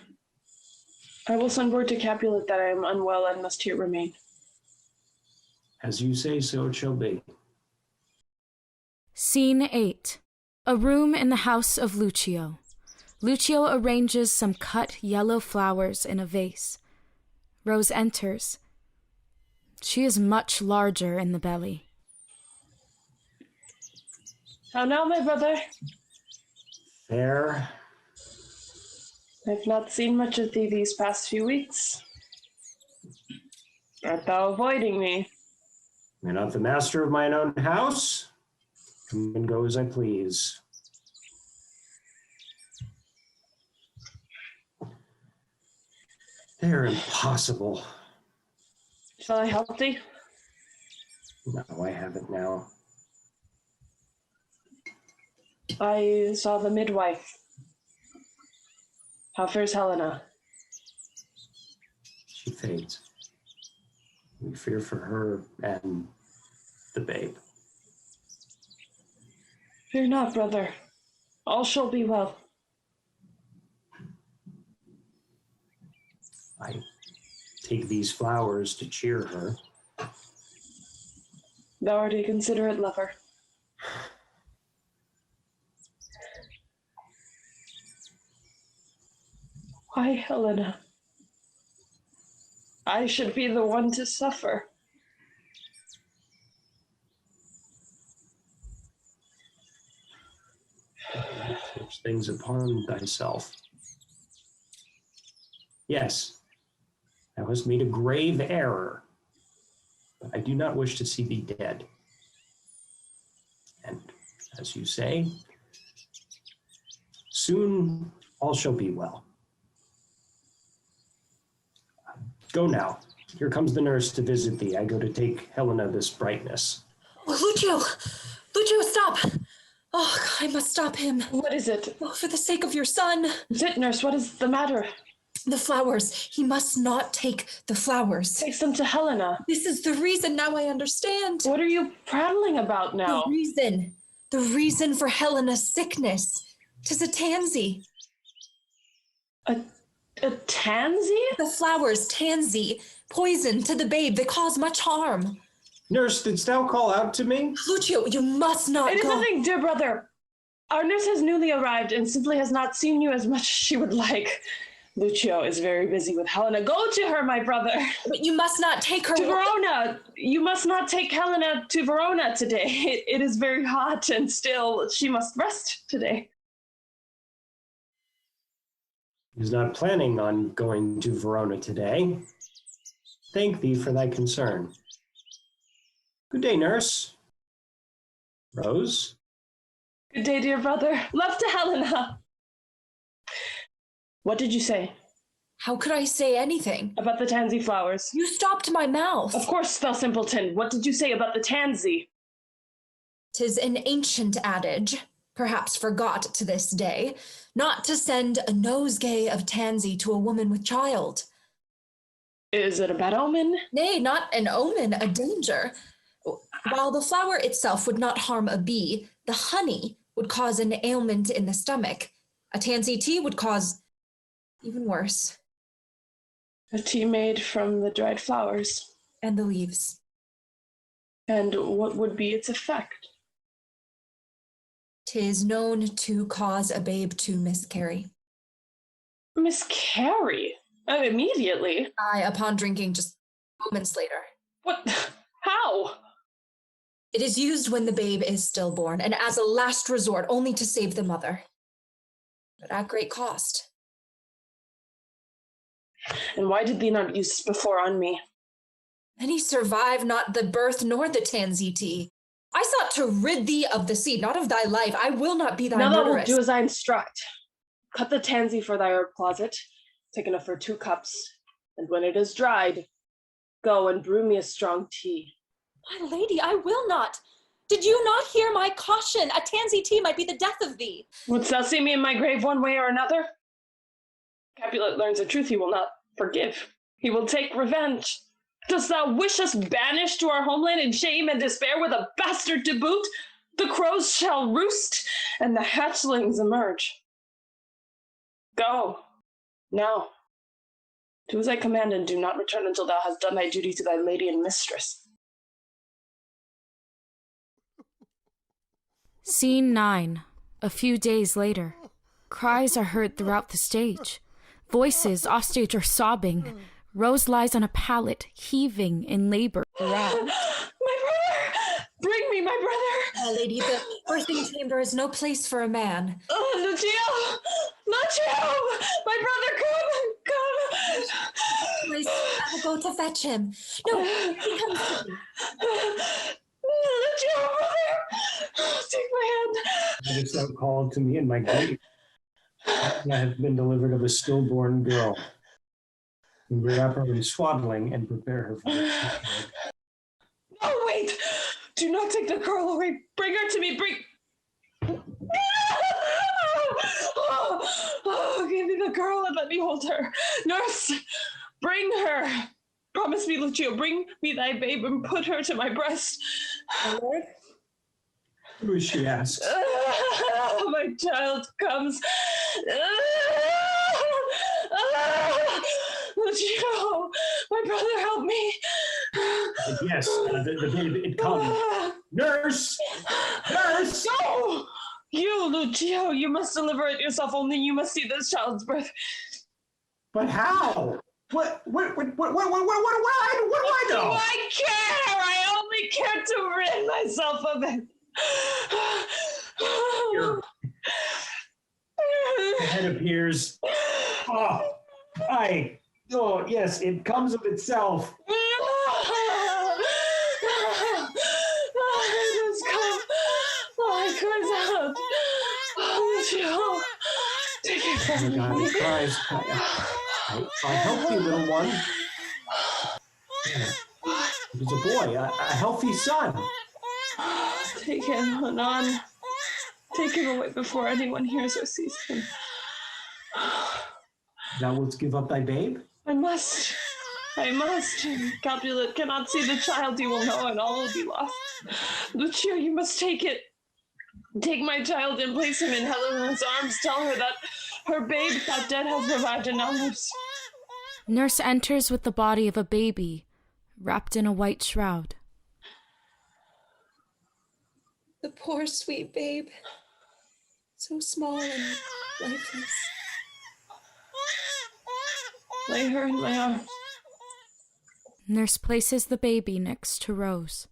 I will send word to Capulet that I am unwell and must here remain. As you say, so it shall be. Scene 8. A room in the house of Lucio. Lucio arranges some cut yellow flowers in a vase. Rose enters. She is much larger in the belly. How now, my brother? Fair. I've not seen much of thee these past few weeks. Art thou avoiding me? Am I not the master of mine own house? Come and go as I please. They're impossible. Shall I help thee? No, I haven't now. I saw the midwife. How fares Helena? She fades. We fear for her and the babe. Fear not, brother. All shall be well. I take these flowers to cheer her. Thou art a considerate lover. Why, Helena? I should be the one to suffer. Such things upon thyself. Yes, thou hast made a grave error, but I do not wish to see thee dead. And as you say, soon all shall be well. Go now. Here comes the nurse to visit thee. I go to take Helena this brightness. Oh, Lucio! Lucio, stop! Oh, God, I must stop him. What is it? Oh, for the sake of your son. Sit, nurse, what is the matter? The flowers. He must not take the flowers. Take them to Helena. This is the reason. Now I understand. What are you prattling about now? The reason for Helena's sickness. 'Tis a tansy. A tansy? The flowers, tansy, poison to the babe. They cause much harm. Nurse, didst thou call out to me? Lucio, you must not go. It is nothing, dear brother. Our nurse has newly arrived and simply has not seen you as much as she would like. Lucio is very busy with Helena. Go to her, my brother. But you must not take her to Verona. You must not take Helena to Verona today. It is very hot and still. She must rest today. He's not planning on going to Verona today. Thank thee for thy concern. Good day, nurse. Rose? Good day, dear brother. Love to Helena. What did you say? How could I say anything? About the tansy flowers. You stopped my mouth. Of course, thou simpleton. What did you say about the tansy? 'Tis an ancient adage, perhaps forgot to this day, not to send a nosegay of tansy to a woman with child. Is it a bad omen? Nay, not an omen, a danger. While the flower itself would not harm a bee, the honey would cause an ailment in the stomach. A tansy tea would cause even worse. A tea made from the dried flowers. And the leaves. And what would be its effect? 'Tis known to cause a babe to miscarry. Miscarry? Immediately? Aye, upon drinking just moments later. What? How? It is used when the babe is stillborn, and as a last resort, only to save the mother. But at great cost. And why did thee not use this before on me? Many survive not the birth nor the tansy tea. I sought to rid thee of the seed, not of thy life. I will not be thy now murderess. Thou wilt do as I instruct. Cut the tansy for thy herb closet, take enough for 2 cups, and when it is dried, go and brew me a strong tea. My lady, I will not. Did you not hear my caution? A tansy tea might be the death of thee. Wouldst thou see me in my grave one way or another? Capulet learns the truth he will not forgive. He will take revenge. Dost thou wish us banished to our homeland in shame and despair with a bastard to boot? The crows shall roost and the hatchlings emerge. Go, now. Do as I command and do not return until thou hast done thy duty to thy lady and mistress. Scene 9. A few days later. Cries are heard throughout the stage. Voices offstage are sobbing. Rose lies on a pallet, heaving in labor. My brother! Bring me my brother! Lady, the birthing chamber is no place for a man. Lucio! Lucio! My brother, come! Please, I will go to fetch him. No, he comes to me. Lucio, brother! Take my hand. It is thou called to me in my grief. I have been delivered of a stillborn girl. Wrap her in swaddling and prepare her for the future. No, wait! Do not take the girl away. Bring her to me. Bring. Give me the girl and let me hold her. Nurse, bring her. Promise me, Lucio, bring me thy babe and put her to my breast. My lord? Who is she asks? My child comes. Lucio, my brother, help me. Yes, the baby, it comes. Nurse! Nurse! No! You, Lucio, you must deliver it yourself. Only you must see this child's birth. But how? What do I know? Do I care? I only care to rid myself of it. The head appears. Oh, yes, it comes of itself. It cries out. Lucio, take it from me. He cries. I help thee, little one. It is a boy, a healthy son. Take him, Anon. Take him away before anyone hears or sees him. Thou wilt give up thy babe? I must. Capulet cannot see the child, he will know, and all will be lost. Lucio, you must take it. Take my child and place him in Helena's arms. Tell her that her babe, that dead, has revived and now lives. Nurse enters with the body of a baby, wrapped in a white shroud. The poor sweet babe, so small and lifeless. Lay her in my arms. Nurse places the baby next to Rose.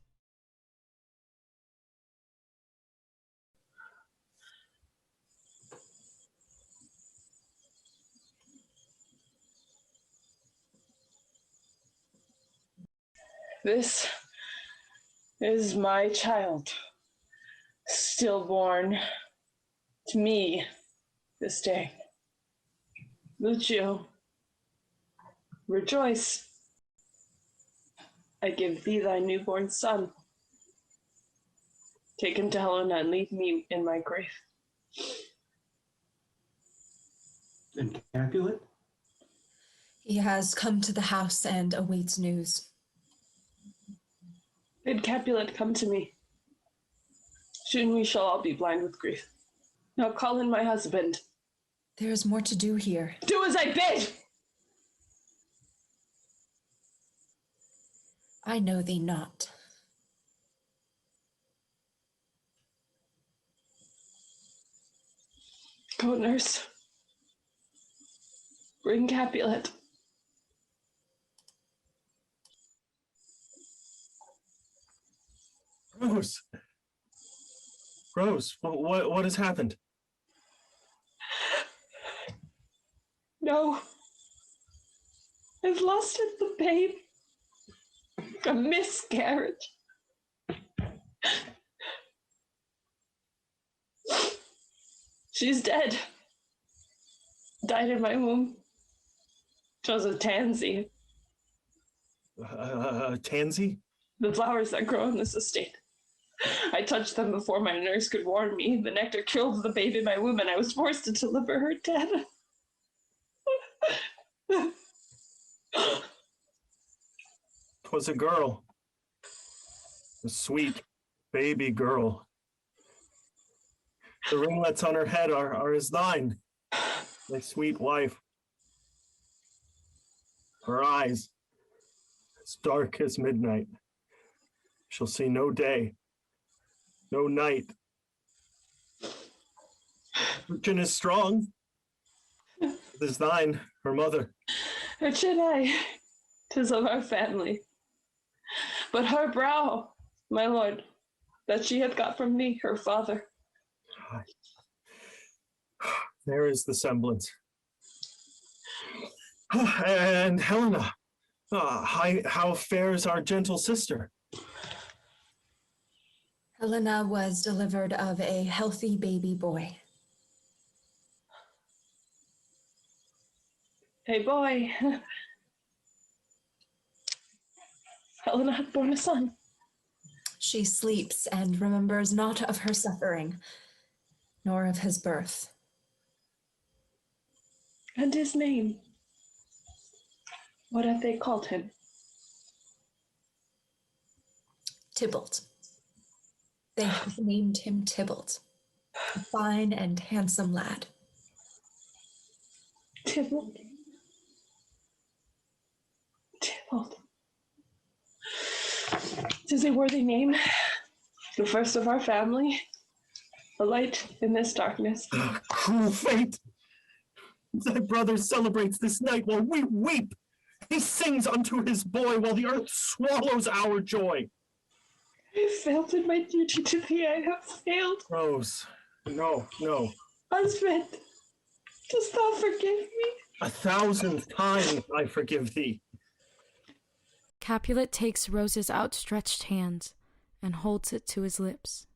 This is my child, stillborn to me this day. Lucio, rejoice. I give thee thy newborn son. Take him to Helena and leave me in my grave. And Capulet? He has come to the house and awaits news. Bid Capulet come to me. Soon we shall all be blind with grief. Now call in my husband. There is more to do here. Do as I bid! I know thee not. Go, nurse. Bring Capulet. Rose. Rose, what has happened? No. I've lost the babe. A miscarriage. She's dead. Died in my womb. She was a tansy. Tansy? The flowers that grow on this estate. I touched them before my nurse could warn me. The nectar killed the babe in my womb, and I was forced to deliver her dead. 'Twas a girl. A sweet baby girl. The ringlets on her head are as thine, thy sweet wife. Her eyes, as dark as midnight, shall see no day, no night, Fortune is strong. It is thine, her mother. It should I, 'tis of our family. But her brow, my lord, that she hath got from me, her father. There is the semblance. And Helena, how fares our gentle sister? Helena was delivered of a healthy baby boy. Hey boy. Helena hath born a son. She sleeps and remembers not of her suffering, nor of his birth. And his name? What have they called him? Tybalt. They have named him Tybalt, a fine and handsome lad. Tybalt. Tybalt. 'Tis a worthy name, the first of our family, a light in this darkness. Cruel fate! Thy brother celebrates this night while we weep. He sings unto his boy while the earth swallows our joy. I have failed in my duty to thee. I have failed. Rose, no. Husband, dost thou forgive me? 1,000 times I forgive thee. Capulet takes Rose's outstretched hand and holds it to his lips.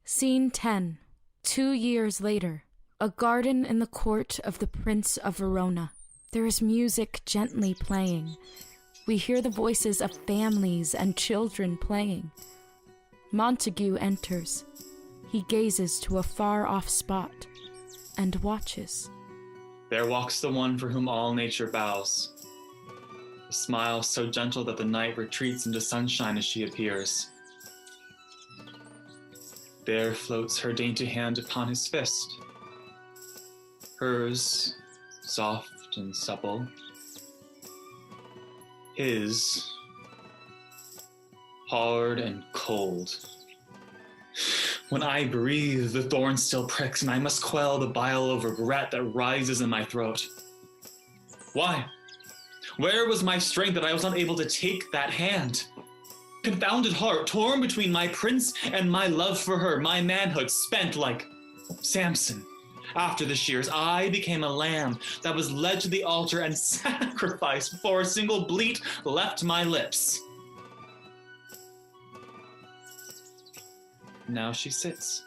Scene 10. 2 years later. A garden in the court of the Prince of Verona. There is music gently playing. We hear the voices of families and children playing. Montague enters. He gazes to a far-off spot and watches. There walks the one for whom all nature bows. A smile so gentle that the night retreats into sunshine as she appears. There floats her dainty hand upon his fist. Hers, soft and supple. His, hard and cold. When I breathe, the thorn still pricks, and I must quell the bile of regret that rises in my throat. Why? Where was my strength that I was not able to take that hand? Confounded heart, torn between my prince and my love for her, my manhood spent like Samson. After the shears, I became a lamb that was led to the altar and sacrificed before a single bleat left my lips. Now she sits,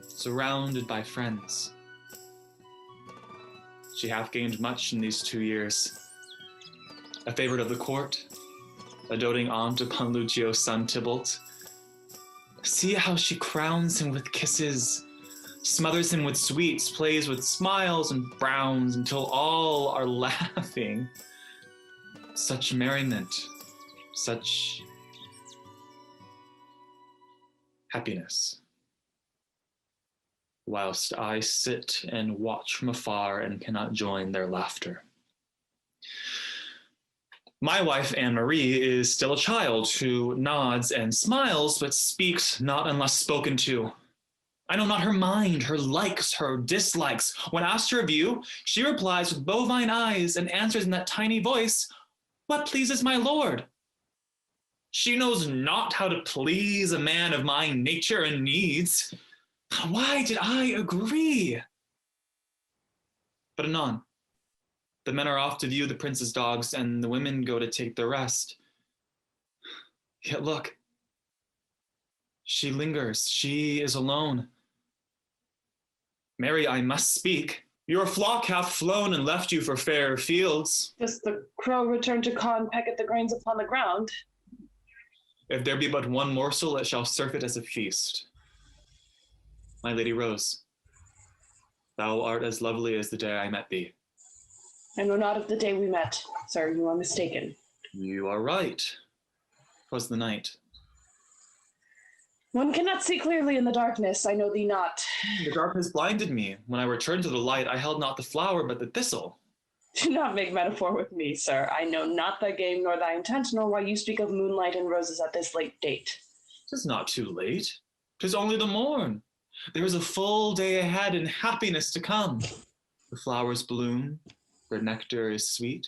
surrounded by friends. She hath gained much in these 2 years. A favorite of the court, a doting aunt upon Lucio's son Tybalt. See how she crowns him with kisses, smothers him with sweets, plays with smiles and frowns until all are laughing. Such merriment, such happiness. Whilst I sit and watch from afar and cannot join their laughter. My wife, Anne-Marie, is still a child who nods and smiles, but speaks not unless spoken to. I know not her mind, her likes, her dislikes. When asked her view, she replies with bovine eyes and answers in that tiny voice, "What pleases my lord?" She knows not how to please a man of my nature and needs. Why did I agree? But anon, the men are off to view the prince's dogs, and the women go to take their rest. Yet look, she lingers, she is alone. Mary, I must speak. Your flock hath flown and left you for fairer fields. Does the crow return to caw and peck at the grains upon the ground? If there be but one morsel, it shall serve it as a feast. My Lady Rose, thou art as lovely as the day I met thee. I know not of the day we met, sir. You are mistaken. You are right. 'Twas the night. One cannot see clearly in the darkness. I know thee not. The darkness blinded me. When I returned to the light, I held not the flower, but the thistle. Do not make metaphor with me, sir. I know not thy game nor thy intent, nor why you speak of moonlight and roses at this late date. 'Tis not too late. 'Tis only the morn. There is a full day ahead and happiness to come. The flowers bloom, their nectar is sweet.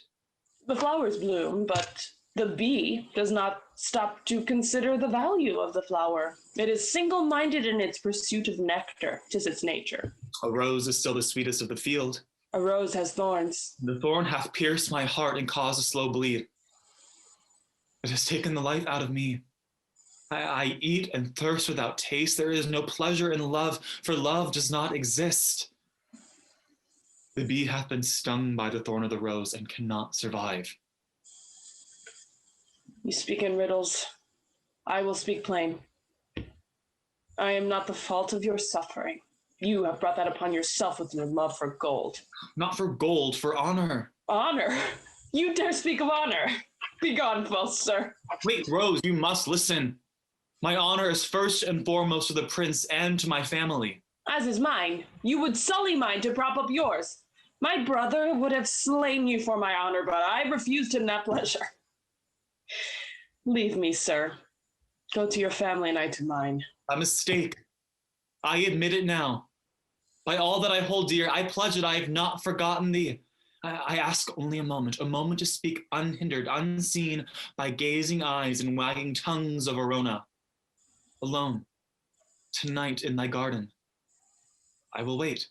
The flowers bloom, but the bee does not stop to consider the value of the flower. It is single-minded in its pursuit of nectar. 'Tis its nature. A rose is still the sweetest of the field. A rose has thorns. The thorn hath pierced my heart and caused a slow bleed. It has taken the life out of me. I eat and thirst without taste. There is no pleasure in love, for love does not exist. The bee hath been stung by the thorn of the rose and cannot survive. You speak in riddles. I will speak plain. I am not the fault of your suffering. You have brought that upon yourself with your love for gold. Not for gold, for honor. Honor? You dare speak of honor? Begone, false sir. Wait, Rose, you must listen. My honor is first and foremost to the prince and to my family. As is mine. You would sully mine to prop up yours. My brother would have slain you for my honor, but I refused him that pleasure. Leave me, sir. Go to your family and I to mine. A mistake. I admit it now. By all that I hold dear, I pledge that I have not forgotten thee. I ask only a moment to speak unhindered, unseen by gazing eyes and wagging tongues of Verona. Alone, tonight in thy garden. I will wait.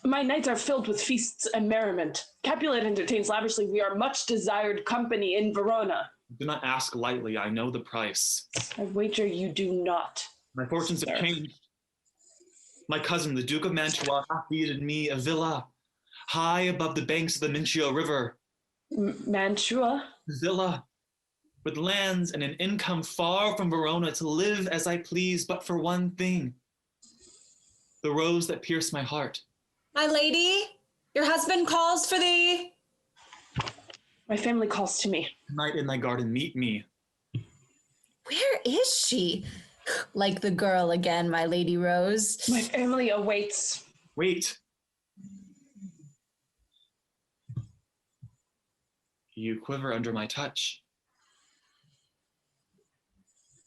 My nights are filled with feasts and merriment. Capulet entertains lavishly. We are much desired company in Verona. Do not ask lightly. I know the price. I wager you do not. My fortunes have changed. My cousin, the Duke of Mantua, hath deeded me a villa high above the banks of the Mincio River. Mantua? Villa with lands and an income far from Verona to live as I please, but for one thing. The rose that pierced my heart. My lady, your husband calls for thee. My family calls to me. Tonight in thy garden, meet me. Where is she? Like the girl again, my lady Rose. My family awaits. Wait. You quiver under my touch.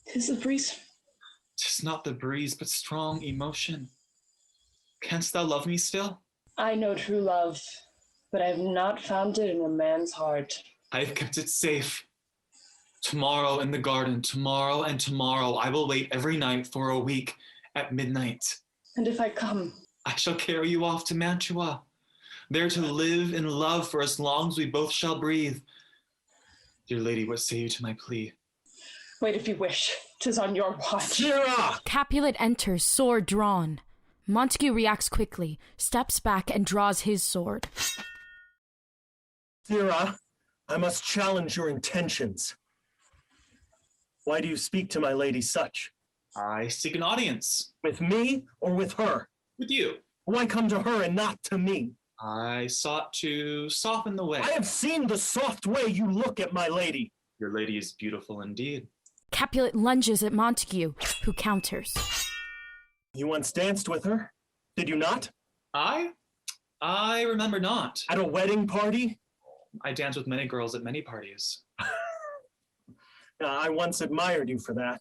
'Tis the breeze. 'Tis not the breeze, but strong emotion. Canst thou love me still? I know true love, but I have not found it in a man's heart. I have kept it safe. Tomorrow in the garden, tomorrow and tomorrow, I will wait every night for a week at midnight. And if I come? I shall carry you off to Mantua, there to live in love for as long as we both shall breathe. Dear lady, what say you to my plea? Wait if you wish. 'Tis on your watch. Sirrah! Capulet enters, sword drawn. Montague reacts quickly, steps back, and draws his sword. Sirrah, I must challenge your intentions. Why do you speak to my lady such? I seek an audience. With me or with her? With you. Why come to her and not to me? I sought to soften the way. I have seen the soft way you look at my lady. Your lady is beautiful indeed. Capulet lunges at Montague, who counters. You once danced with her, did you not? I remember not. At a wedding party? I danced with many girls at many parties. I once admired you for that.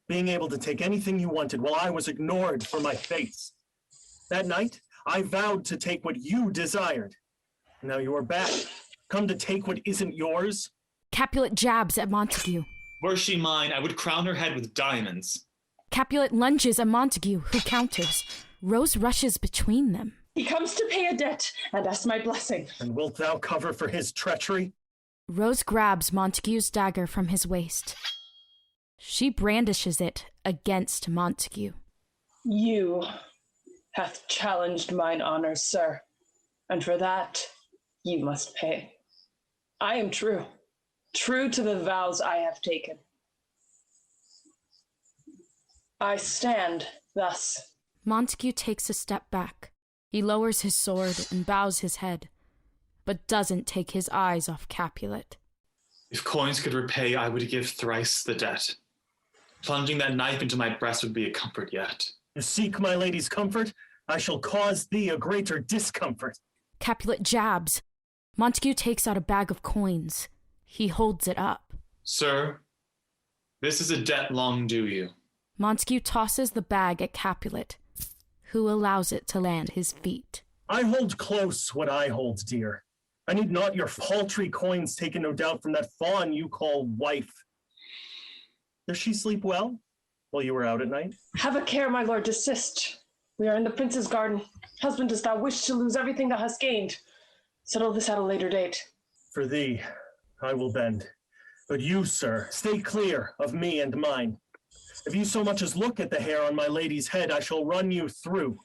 Being able to take anything you wanted while I was ignored for my face. That night, I vowed to take what you desired. Now you are back. Come to take what isn't yours? Capulet jabs at Montague. Were she mine, I would crown her head with diamonds. Capulet lunges at Montague, who counters. Rose rushes between them. He comes to pay a debt and ask my blessing. And wilt thou cover for his treachery? Rose grabs Montague's dagger from his waist. She brandishes it against Montague. You hath challenged mine honor, sir, and for that you must pay. I am true to the vows I have taken. I stand thus. Montague takes a step back. He lowers his sword and bows his head, but doesn't take his eyes off Capulet. If coins could repay, I would give thrice the debt. Plunging that knife into my breast would be a comfort yet. You seek my lady's comfort, I shall cause thee a greater discomfort. Capulet jabs. Montague takes out a bag of coins. He holds it up. Sir, this is a debt long due you. Montague tosses the bag at Capulet, who allows it to land his feet. I hold close what I hold dear. I need not your paltry coins taken no doubt from that fawn you call wife. Does she sleep well while you were out at night? Have a care, my lord, desist. We are in the prince's garden. Husband, dost thou wish to lose everything thou hast gained? Settle this at a later date. For thee, I will bend. But you, sir, stay clear of me and mine. If you so much as look at the hair on my lady's head, I shall run you through.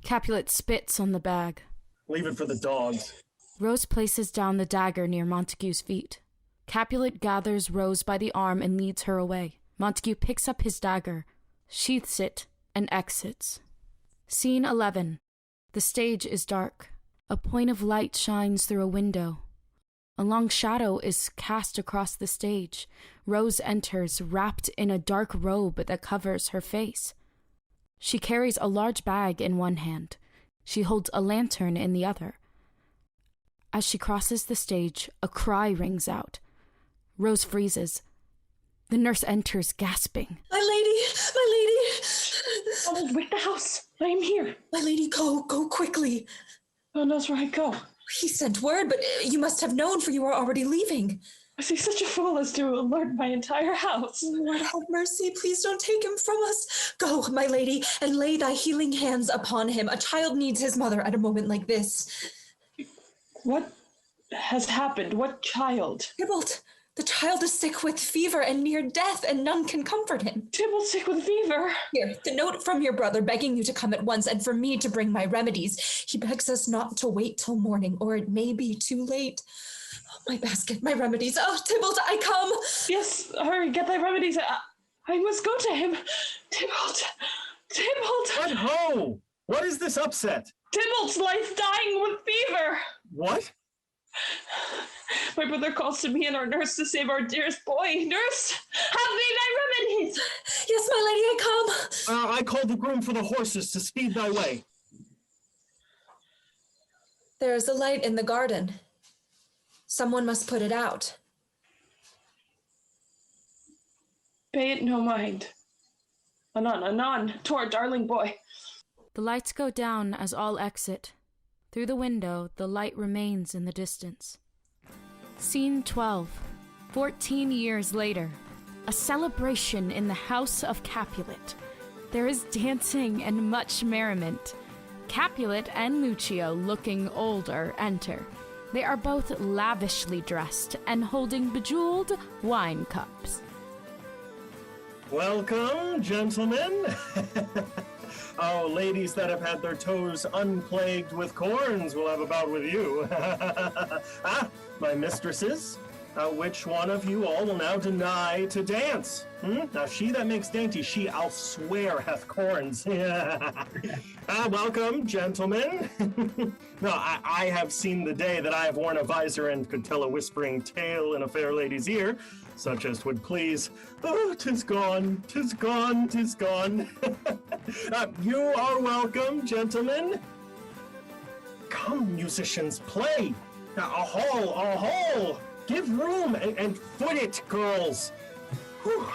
Capulet spits on the bag. Leave it for the dogs. Rose places down the dagger near Montague's feet. Capulet gathers Rose by the arm and leads her away. Montague picks up his dagger, sheaths it, and exits. Scene 11. The stage is dark. A point of light shines through a window. A long shadow is cast across the stage. Rose enters, wrapped in a dark robe that covers her face. She carries a large bag in one hand. She holds a lantern in the other. As she crosses the stage, a cry rings out. Rose freezes. The nurse enters, gasping. My lady! Oh, wake the house. I am here. My lady, go quickly. Oh, knows where I go. He sent word, but you must have known, for you are already leaving. Was he such a fool as to alert my entire house? Lord, have mercy. Please don't take him from us. Go, my lady, and lay thy healing hands upon him. A child needs his mother at a moment like this. What has happened? What child? Tybalt. The child is sick with fever and near death, and none can comfort him. Tybalt sick with fever? Here, the note from your brother begging you to come at once and for me to bring my remedies. He begs us not to wait till morning, or it may be too late. Oh, my basket, my remedies. Oh, Tybalt, I come. Yes, hurry, get thy remedies. I must go to him. Tybalt. But ho! What is this upset? Tybalt lies dying with fever. What? My brother calls to me and our nurse to save our dearest boy. Nurse, have me thy remedies. Yes, my lady, I come. I call the groom for the horses to speed thy way. There is a light in the garden. Someone must put it out. Pay it no mind. Anon, to our darling boy. The lights go down as all exit. Through the window, the light remains in the distance. Scene 12. 14 years later. A celebration in the house of Capulet. There is dancing and much merriment. Capulet and Lucio, looking older, enter. They are both lavishly dressed and holding bejeweled wine cups. Welcome, gentlemen. Oh, ladies that have had their toes unplagued with corns will have a bout with you. My mistresses, which one of you all will now deny to dance? Now, she that makes dainty, she, I'll swear, hath corns. Welcome, gentlemen. No, I have seen the day that I have worn a visor and could tell a whispering tale in a fair lady's ear, such as would please. Oh, 'tis gone, 'tis gone, 'tis gone. You are welcome, gentlemen. Come, musicians, play. A hall. Give room and foot it, girls. Whew,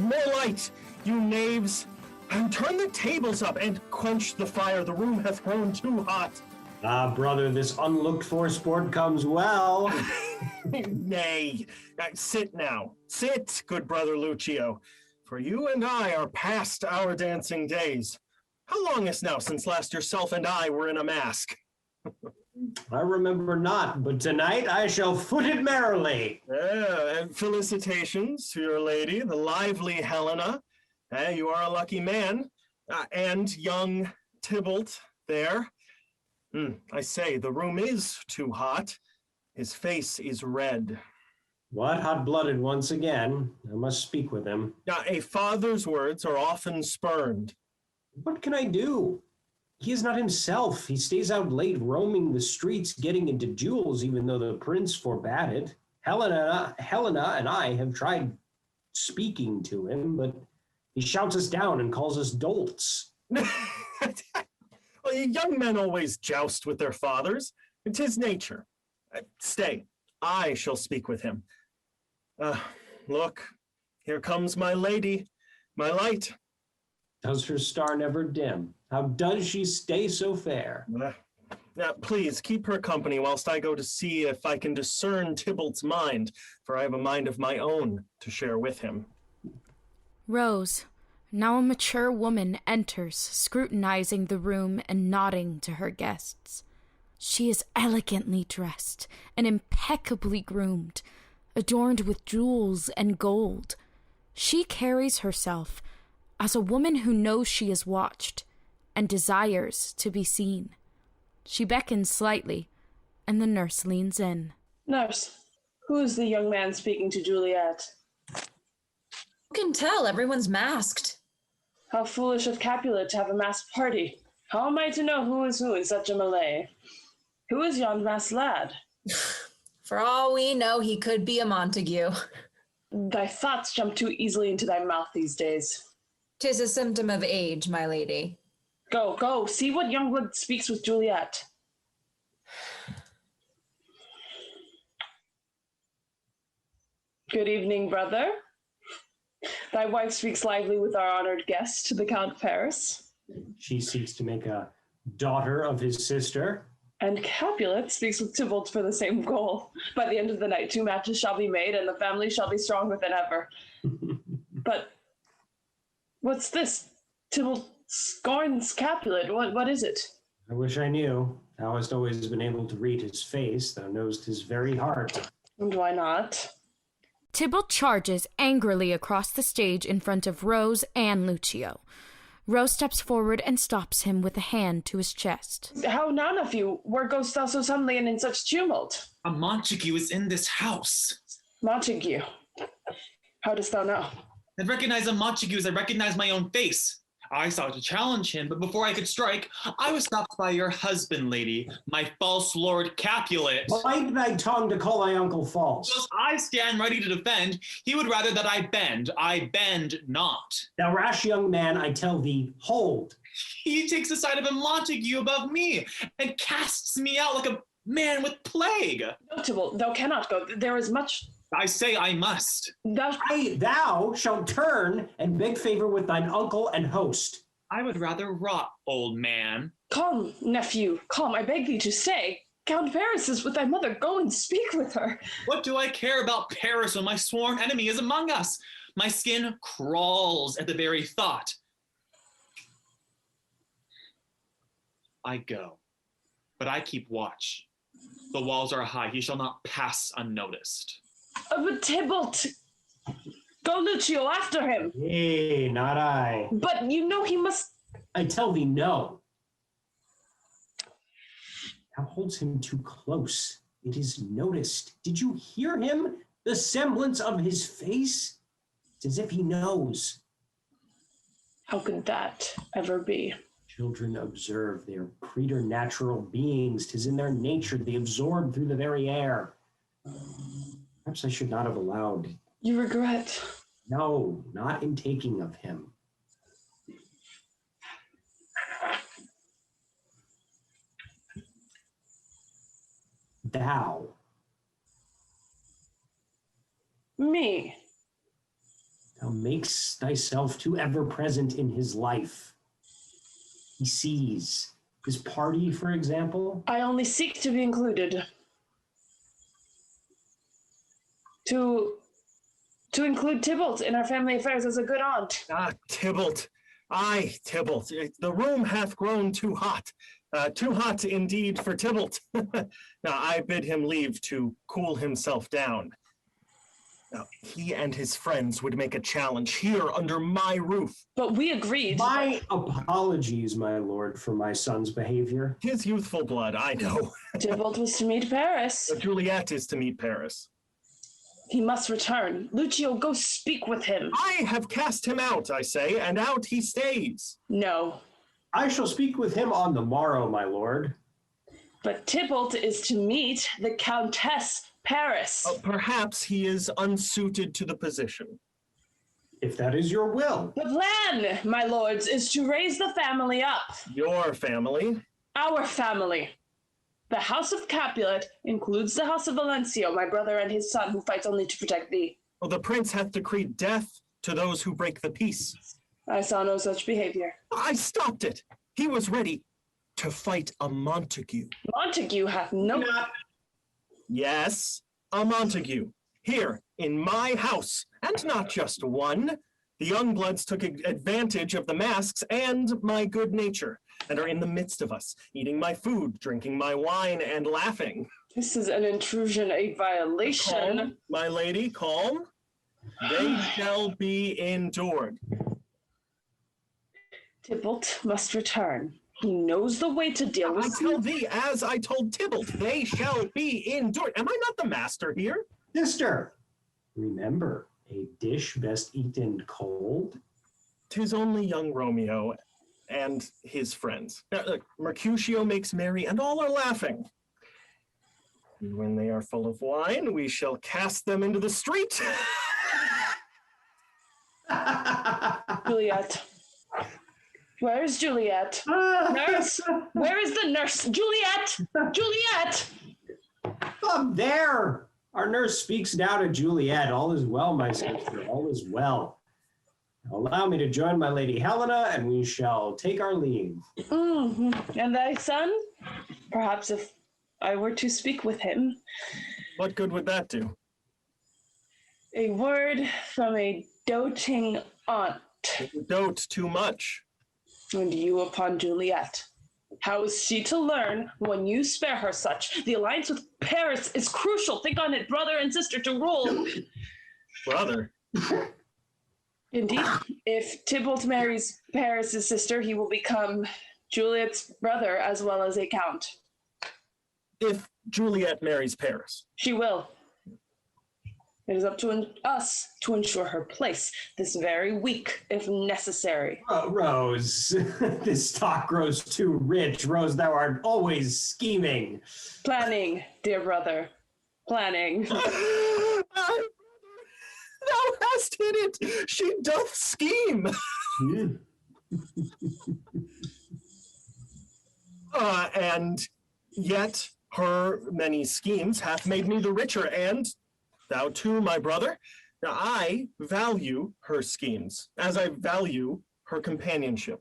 more light, you knaves. And turn the tables up and quench the fire. The room hath grown too hot. Ah, brother, this unlooked-for sport comes well. Nay, sit now. Sit, good brother Lucio, for you and I are past our dancing days. How long is now since last yourself and I were in a mask? I remember not, but tonight I shall foot it merrily. And felicitations to your lady, the lively Helena. You are a lucky man. And young Tybalt there. I say, the room is too hot. His face is red. What? Hot-blooded once again. I must speak with him. A father's words are often spurned. What can I do? He is not himself. He stays out late, roaming the streets, getting into duels, even though the prince forbade it. Helena and I have tried speaking to him, but he shouts us down and calls us dolts. Well, young men always joust with their fathers. It's his nature. Stay, I shall speak with him. Look, here comes my lady. My light. Does her star never dim? How does she stay so fair? Now, please, keep her company whilst I go to see if I can discern Tybalt's mind, for I have a mind of my own to share with him. Rose, now a mature woman, enters, scrutinizing the room and nodding to her guests. She is elegantly dressed and impeccably groomed, adorned with jewels and gold. She carries herself as a woman who knows she is watched and desires to be seen. She beckons slightly, and the nurse leans in. Nurse, who is the young man speaking to Juliet? Who can tell? Everyone's masked. How foolish of Capulet to have a masked party. How am I to know who is who in such a melee? Who is yon masked lad? For all we know, he could be a Montague. Thy thoughts jump too easily into thy mouth these days. 'Tis a symptom of age, my lady. Go, see what young blood speaks with Juliet. Good evening, brother. Thy wife speaks lively with our honored guest, the Count Paris. She seeks to make a daughter of his sister. And Capulet speaks with Tybalt for the same goal. By the end of the night, 2 matches shall be made, and the family shall be stronger than ever. But what's this? Tybalt scorns Capulet. What is it? I wish I knew. Thou hast always been able to read his face. Thou knowest his very heart. And why not? Tybalt charges angrily across the stage in front of Rose and Lucio. Rose steps forward and stops him with a hand to his chest. How now, nephew? Where goest thou so suddenly and in such tumult? A Montague is in this house. Montague? How dost thou know? I recognize a Montague as I recognize my own face. I sought to challenge him, but before I could strike, I was stopped by your husband, lady, my false lord Capulet. Bite thy tongue to call thy uncle false. Whilst I stand ready to defend, he would rather that I bend not. Thou rash young man, I tell thee, hold. He takes the side of a Montague above me, and casts me out like a man with plague. No, Tybalt, thou cannot go. There is much... I say I must. Thou shalt turn and beg favor with thine uncle and host. I would rather rot, old man. Calm, nephew, calm. I beg thee to stay. Count Paris is with thy mother. Go and speak with her. What do I care about Paris when my sworn enemy is among us? My skin crawls at the very thought. I go, but I keep watch. The walls are high. He shall not pass unnoticed. But Tybalt, go Lucio after him. Hey, not I. But you know he must... I tell thee no. Thou holds him too close. It is noticed. Did you hear him? The semblance of his face? It's as if he knows. How could that ever be? Children observe. They are preternatural beings. 'Tis in their nature. They absorb through the very air. Perhaps I should not have allowed. You regret? No, not in taking of him. Thou. Me. Thou makest thyself too ever present in his life. He sees his party, for example. I only seek to be included. To include Tybalt in our family affairs as a good aunt. Ah, Tybalt. Aye, Tybalt. The room hath grown too hot. Too hot indeed for Tybalt. Now I bid him leave to cool himself down. Now, he and his friends would make a challenge here under my roof. But we agreed. My apologies, my lord, for my son's behavior. His youthful blood, I know. Tybalt was to meet Paris. But Juliet is to meet Paris. He must return. Lucio, go speak with him. I have cast him out, I say, and out he stays. No. I shall speak with him on the morrow, my lord. But Tybalt is to meet the Countess Paris. Perhaps he is unsuited to the position. If that is your will. The plan, my lords, is to raise the family up. Your family? Our family. The House of Capulet includes the House of Valencio, my brother and his son, who fights only to protect thee. Well, the prince hath decreed death to those who break the peace. I saw no such behavior. I stopped it. He was ready to fight a Montague. Montague hath no... Yes, a Montague. Here, in my house, and not just one. The young bloods took advantage of the masks and my good nature, and are in the midst of us, eating my food, drinking my wine, and laughing. This is an intrusion, a violation. Calm, my lady, calm. They shall be endured. Tybalt must return. He knows the way to deal with... I tell thee, as I told Tybalt, they shall be endured. Am I not the master here? Sister, remember, a dish best eaten cold? 'Tis only young Romeo and his friends. Mercutio makes merry, and all are laughing. And when they are full of wine, we shall cast them into the street. Juliet. Where is Juliet? Nurse! Where is the nurse? Juliet! Juliet! Up there! Our nurse speaks now to Juliet. All is well, my sister. All is well. Allow me to join my lady Helena, and we shall take our leave. Mm-hmm. And thy son? Perhaps if I were to speak with him. What good would that do? A word from a doting aunt. You dote too much. And you upon Juliet. How is she to learn when you spare her such? The alliance with Paris is crucial. Think on it, brother and sister to rule. Brother? Indeed. If Tybalt marries Paris' sister, he will become Juliet's brother as well as a count. If Juliet marries Paris? She will. It is up to us to ensure her place this very week, if necessary. Rose, this talk grows too rich. Rose, thou art always scheming. Planning, dear brother. Planning. Thou hast hit it. She doth scheme. And yet her many schemes hath made me the richer, and thou too, my brother. Now I value her schemes as I value her companionship.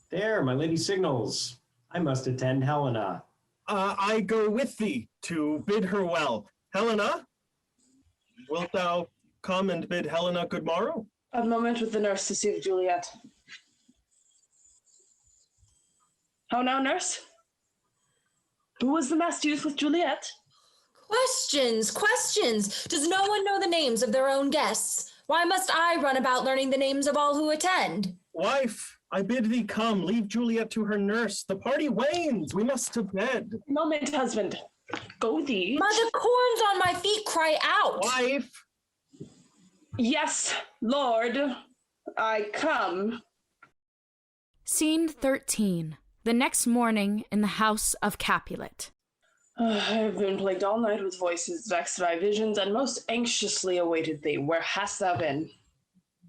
There, my lady signals. I must attend Helena. I go with thee to bid her well. Helena, wilt thou come and bid Helena good morrow? A moment with the nurse to see if Juliet. How now, nurse? Who was the masked youth with Juliet? Questions. Does no one know the names of their own guests? Why must I run about learning the names of all who attend? Wife, I bid thee come, leave Juliet to her nurse. The party wanes, we must to bed. Moment, husband. Go thee. The corns on my feet cry out. Wife. Yes, Lord, I come. Scene 13. The next morning in the house of Capulet. I have been plagued all night with voices, vexed by visions, and most anxiously awaited thee. Where hast thou been?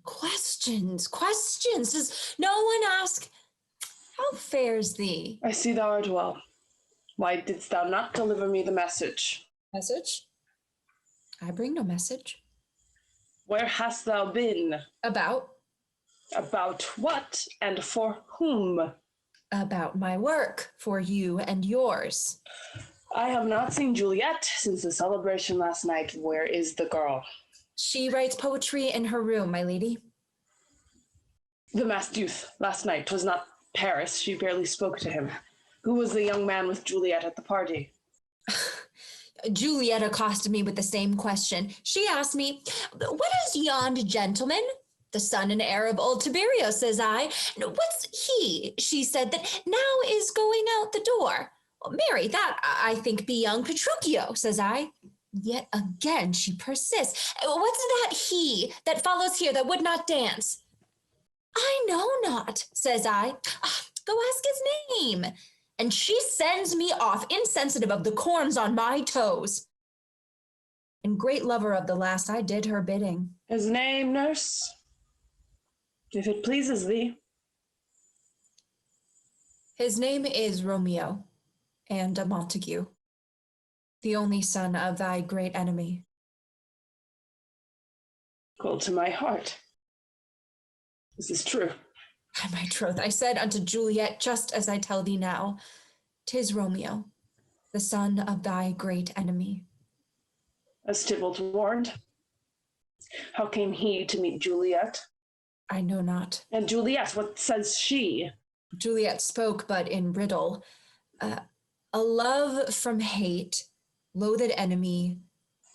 Questions. Does no one ask, how fares thee? I see thou art well. Why didst thou not deliver me the message? Message? I bring no message. Where hast thou been? About? About what and for whom? About my work, for you and yours. I have not seen Juliet since the celebration last night. Where is the girl? She writes poetry in her room, my lady. The masked youth last night. 'Twas not Paris. She barely spoke to him. Who was the young man with Juliet at the party? Juliet accosted me with the same question. She asked me, what is yond gentleman? The son and heir of old Tiberio, says I. What's he? She said that now is going out the door. Marry, that I think be young Petruchio, says I. Yet again she persists. What's that he that follows here that would not dance? I know not, says I. Go ask his name. And she sends me off, insensitive of the corns on my toes. And great lover of the lass, I did her bidding. His name, nurse? If it pleases thee. His name is Romeo, and a Montague, the only son of thy great enemy. Cold to my heart. This is true. By my troth, I said unto Juliet, just as I tell thee now, 'tis Romeo, the son of thy great enemy. As Tybalt warned. How came he to meet Juliet? I know not. And Juliet, what says she? Juliet spoke, but in riddle. A love from hate, loathed enemy,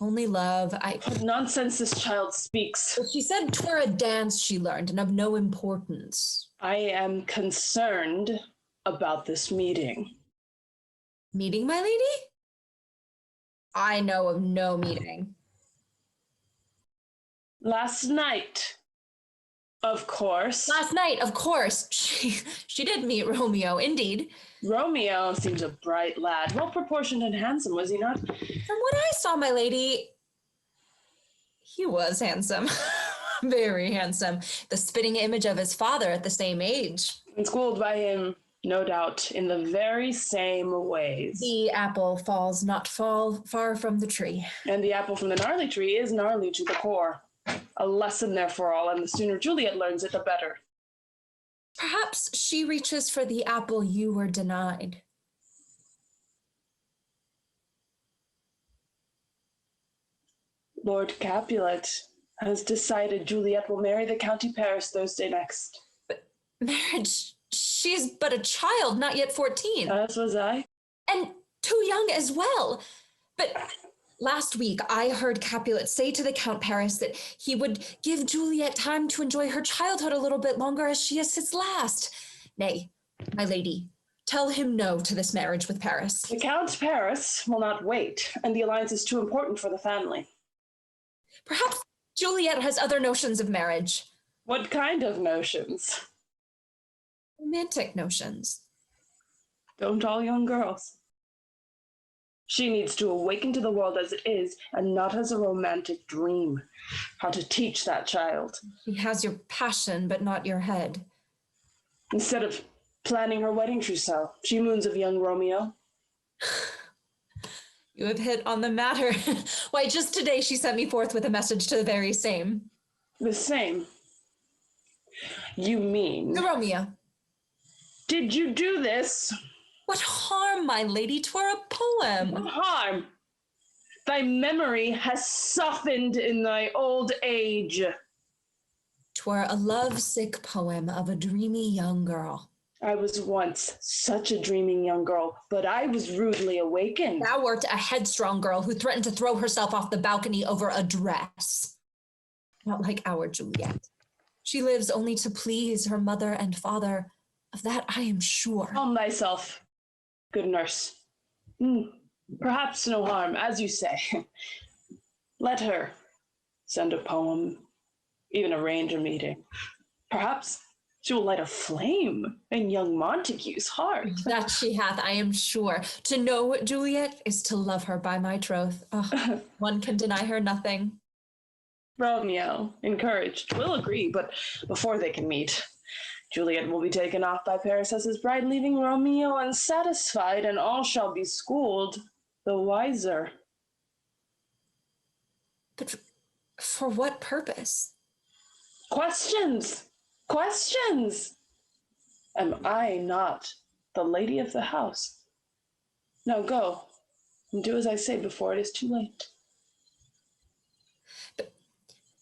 only love. What nonsense this child speaks. She said 'twere a dance she learned and of no importance. I am concerned about this meeting. Meeting, my lady? I know of no meeting. Last night, of course. Last night, of course. She did meet Romeo, indeed. Romeo seems a bright lad, well-proportioned and handsome, was he not? From what I saw, my lady, he was handsome. Very handsome. The spitting image of his father at the same age. And schooled by him, no doubt, in the very same ways. The apple falls not far from the tree. And the apple from the gnarly tree is gnarly to the core. A lesson there for all, and the sooner Juliet learns it, the better. Perhaps she reaches for the apple you were denied. Lord Capulet has decided Juliet will marry the County Paris Thursday next. But marriage, she's but a child, not yet 14. As was I. And too young as well. But last week, I heard Capulet say to the Count Paris that he would give Juliet time to enjoy her childhood a little bit longer as she is his last. Nay, my lady, tell him no to this marriage with Paris. The Count Paris will not wait, and the alliance is too important for the family. Perhaps Juliet has other notions of marriage. What kind of notions? Romantic notions. Don't all young girls? She needs to awaken to the world as it is, and not as a romantic dream. How to teach that child. She has your passion, but not your head. Instead of planning her wedding trousseau, she moons of young Romeo. You have hit on the matter. Why, just today she sent me forth with a message to the very same. The same? You mean? The Romeo. Did you do this? What harm, my lady? 'Twere a poem. What harm? Thy memory has softened in thy old age. 'Twere a love-sick poem of a dreamy young girl. I was once such a dreaming young girl, but I was rudely awakened. Thou wert a headstrong girl who threatened to throw herself off the balcony over a dress. Not like our Juliet. She lives only to please her mother and father. Of that I am sure. Calm thyself, good nurse. Perhaps no harm, as you say. Let her send a poem, even arrange a meeting. Perhaps she will light a flame in young Montague's heart. That she hath, I am sure. To know Juliet is to love her, by my troth. Oh, one can deny her nothing. Romeo, encouraged, will agree, but before they can meet, Juliet will be taken off by Paris as his bride, leaving Romeo unsatisfied, and all shall be schooled the wiser. But for what purpose? Questions! Questions! Am I not the lady of the house? Now go, and do as I say before it is too late. But,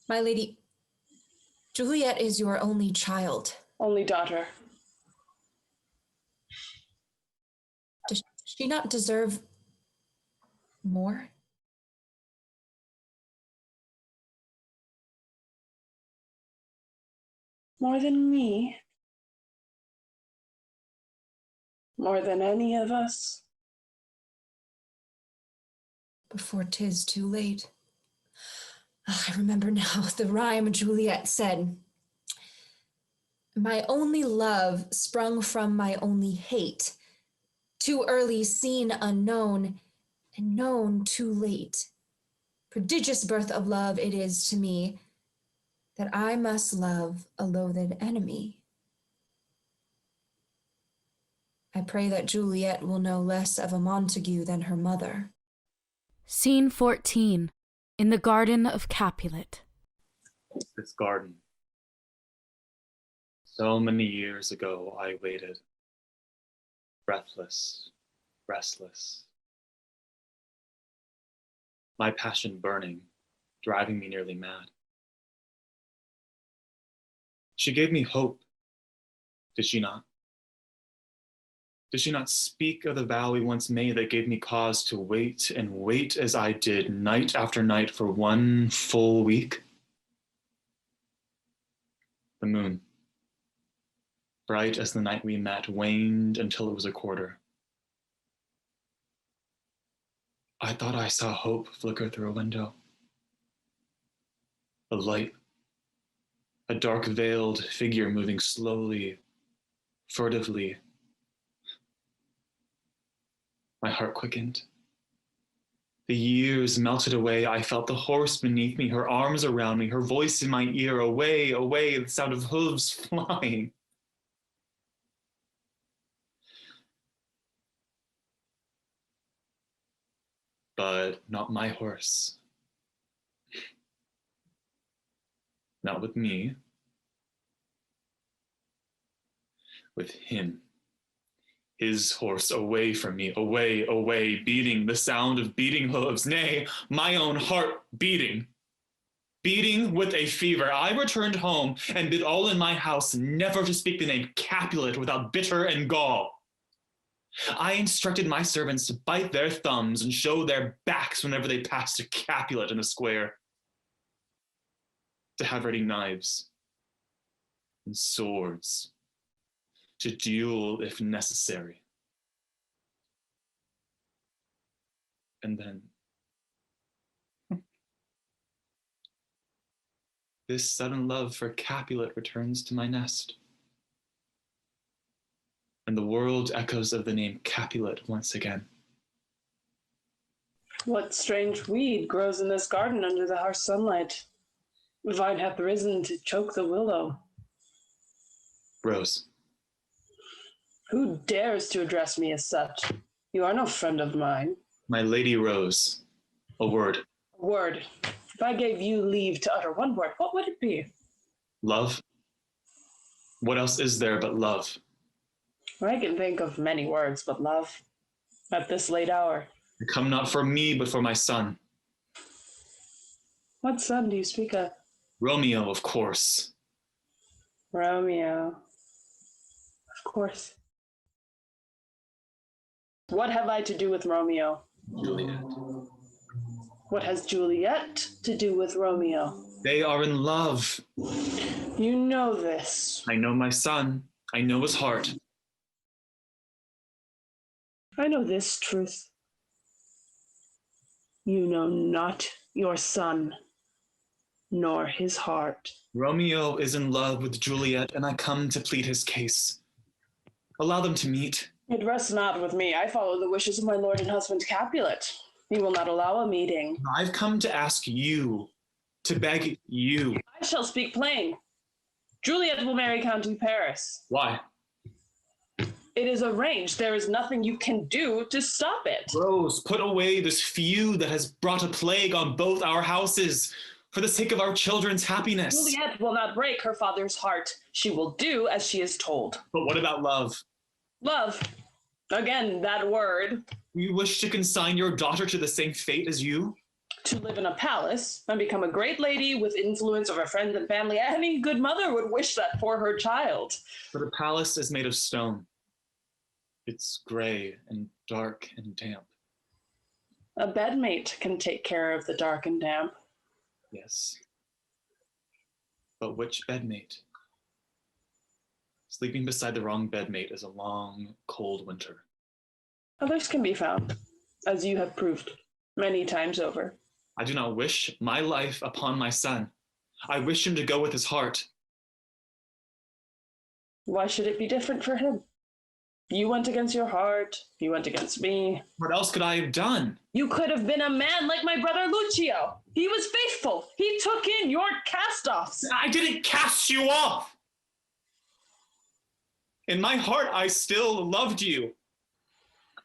my lady, Juliet is your only child. Only daughter. Does she not deserve more? More than me? More than any of us? Before 'tis too late. I remember now the rhyme Juliet said. My only love sprung from my only hate, too early seen unknown, and known too late. Prodigious birth of love it is to me, that I must love a loathed enemy. I pray that Juliet will know less of a Montague than her mother. Scene 14, in the garden of Capulet. This garden. So many years ago, I waited, breathless, restless. My passion burning, driving me nearly mad. She gave me hope, did she not? Did she not speak of the vow we once made that gave me cause to wait and wait as I did night after night for one full week? The moon, bright as the night we met, waned until it was a quarter. I thought I saw hope flicker through a window. A light, a dark veiled figure moving slowly, furtively. My heart quickened. The years melted away. I felt the horse beneath me, her arms around me, her voice in my ear. Away, away, the sound of hooves flying. But not my horse. Not with me. With him. His horse away from me, away, away, beating, the sound of beating hooves, nay, my own heart beating. Beating with a fever, I returned home and bid all in my house never to speak the name Capulet without bitter and gall. I instructed my servants to bite their thumbs and show their backs whenever they passed a Capulet in the square. To have ready knives and swords, to duel if necessary. And then this sudden love for Capulet returns to my nest. And the world echoes of the name Capulet once again. What strange weed grows in this garden under the harsh sunlight? The vine hath risen to choke the willow. Rose. Who dares to address me as such? You are no friend of mine. My Lady Rose. A word. A word. If I gave you leave to utter one word, what would it be? Love? What else is there but love? I can think of many words but love. At this late hour. Come not for me, but for my son. What son do you speak of? Romeo, of course. Romeo. Of course. What have I to do with Romeo? Juliet. What has Juliet to do with Romeo? They are in love. You know this. I know my son. I know his heart. I know this truth. You know not your son, nor his heart. Romeo is in love with Juliet, and I come to plead his case. Allow them to meet. It rests not with me. I follow the wishes of my lord and husband Capulet. He will not allow a meeting. I've come to ask you, to beg you. I shall speak plain. Juliet will marry Count de Paris. Why? It is arranged. There is nothing you can do to stop it. Rose, put away this feud that has brought a plague on both our houses for the sake of our children's happiness. Juliet will not break her father's heart. She will do as she is told. But what about love? Love. Again, that word. You wish to consign your daughter to the same fate as you? To live in a palace and become a great lady with influence over friends and family. Any good mother would wish that for her child. But a palace is made of stone. It's gray and dark and damp. A bedmate can take care of the dark and damp. Yes. But which bedmate? Sleeping beside the wrong bedmate is a long, cold winter. Others can be found, as you have proved many times over. I do not wish my life upon my son. I wish him to go with his heart. Why should it be different for him? You went against your heart. You went against me. What else could I have done? You could have been a man like my brother Lucio. He was faithful. He took in your cast-offs. I didn't cast you off. In my heart, I still loved you.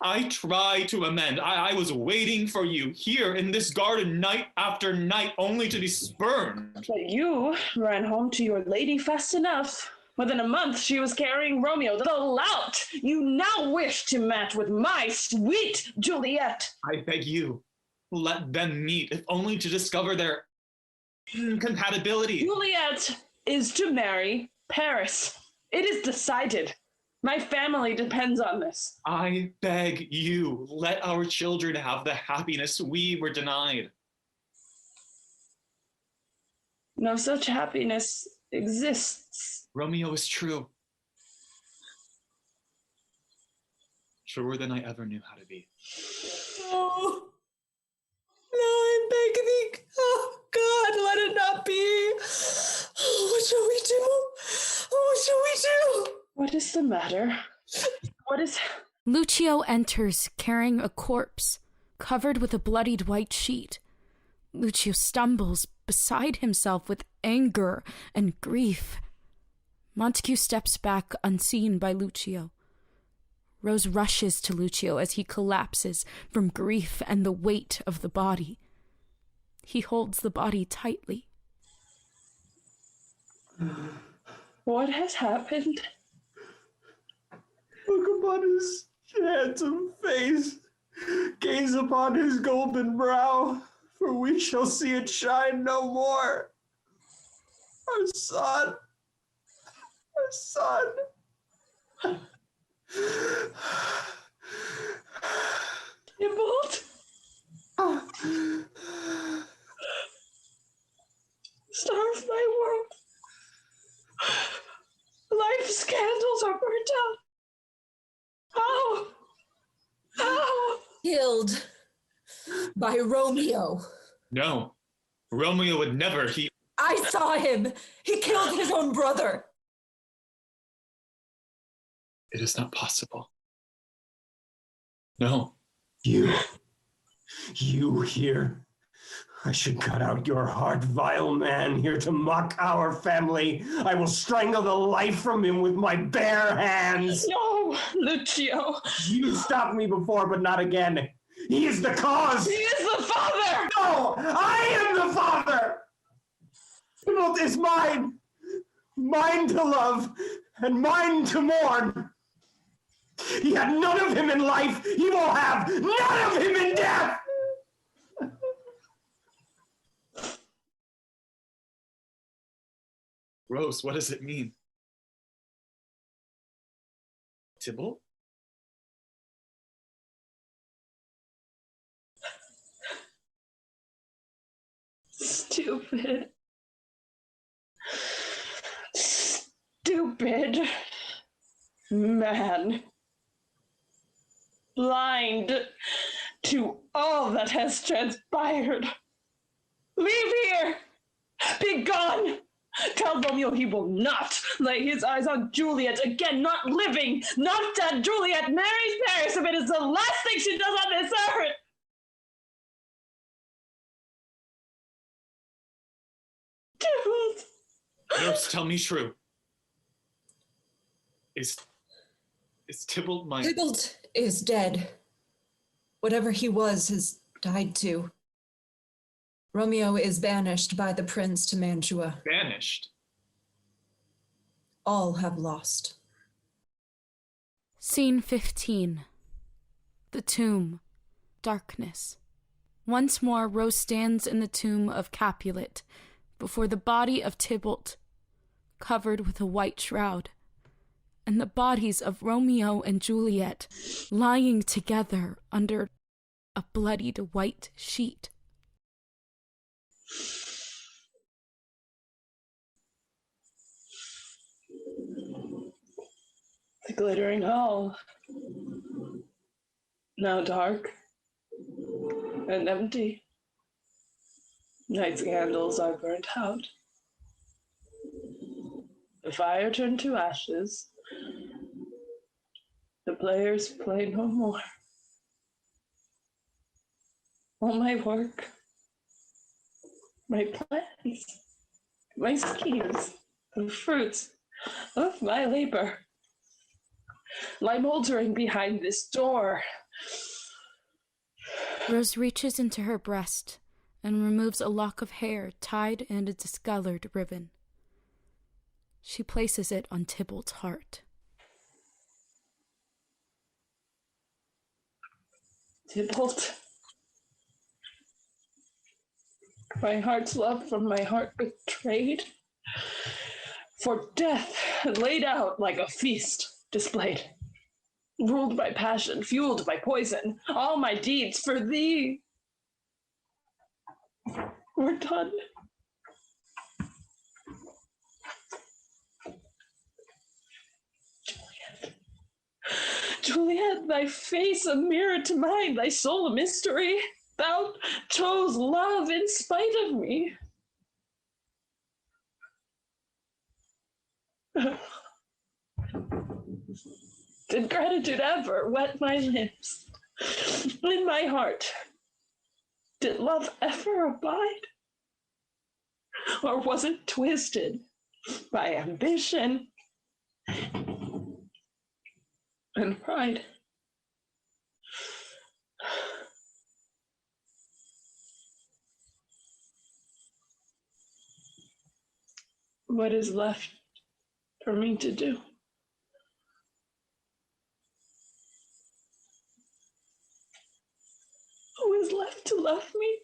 I tried to amend. I was waiting for you here in this garden night after night, only to be spurned. But you ran home to your lady fast enough. Within a month, she was carrying Romeo, the lout. You now wish to match with my sweet Juliet. I beg you, let them meet, if only to discover their incompatibility. Juliet is to marry Paris. It is decided. My family depends on this. I beg you, let our children have the happiness we were denied. No such happiness exists. Romeo is true. Truer than I ever knew how to be. Oh, no, I beg thee. Oh, God, let it not be. Oh, what shall we do? Oh, what shall we do? What is the matter? What is... Lucio enters carrying a corpse covered with a bloodied white sheet. Lucio stumbles, beside himself with anger and grief. Montague steps back unseen by Lucio. Rose rushes to Lucio as he collapses from grief and the weight of the body. He holds the body tightly. What has happened? Look upon his handsome face. Gaze upon his golden brow, for we shall see it shine no more. Our son. Our son. Tybalt? Star of my world. Life's candles are burnt out. How? How? Killed by Romeo. No, Romeo would never. I saw him. He killed his own brother. It is not possible. No. You here. I should cut out your heart, vile man, here to mock our family. I will strangle the life from him with my bare hands. No, Lucio. You stopped me before, but not again. He is the cause. He is the father. No, I am the father. Tybalt is mine. Mine to love and mine to mourn. He had none of him in life. He will have none of him in death. Rose, what does it mean? Tybalt? Stupid. Stupid man. Blind to all that has transpired. Leave here! Be gone! Tell Romeo he will not lay his eyes on Juliet again, not living, not dead. Juliet marries Paris if it is the last thing she does on this earth. Tybalt. Nurse, tell me true. Is Tybalt mine? Tybalt is dead. Whatever he was has died too. Romeo is banished by the prince to Mantua. Banished? All have lost. Scene 15. The tomb. Darkness. Once more, Rose stands in the tomb of Capulet, before the body of Tybalt, covered with a white shroud, and the bodies of Romeo and Juliet lying together under a bloodied white sheet. The glittering hall, now dark and empty. Night's candles are burnt out. The fire turned to ashes. The players play no more. All my work, my plans, my schemes, the fruits of my labor lie moldering behind this door, Rose reaches into her breast and removes a lock of hair tied in a discolored ribbon. She places it on Tybalt's heart. Tybalt, my heart's love from my heart betrayed, for death laid out like a feast displayed, ruled by passion, fueled by poison, all my deeds for thee were done. Juliet, thy face a mirror to mine, thy soul a mystery. Thou chose love in spite of me. Did gratitude ever wet my lips? In my heart, did love ever abide? Or was it twisted by ambition and pride? What is left for me to do? Who is left to love me?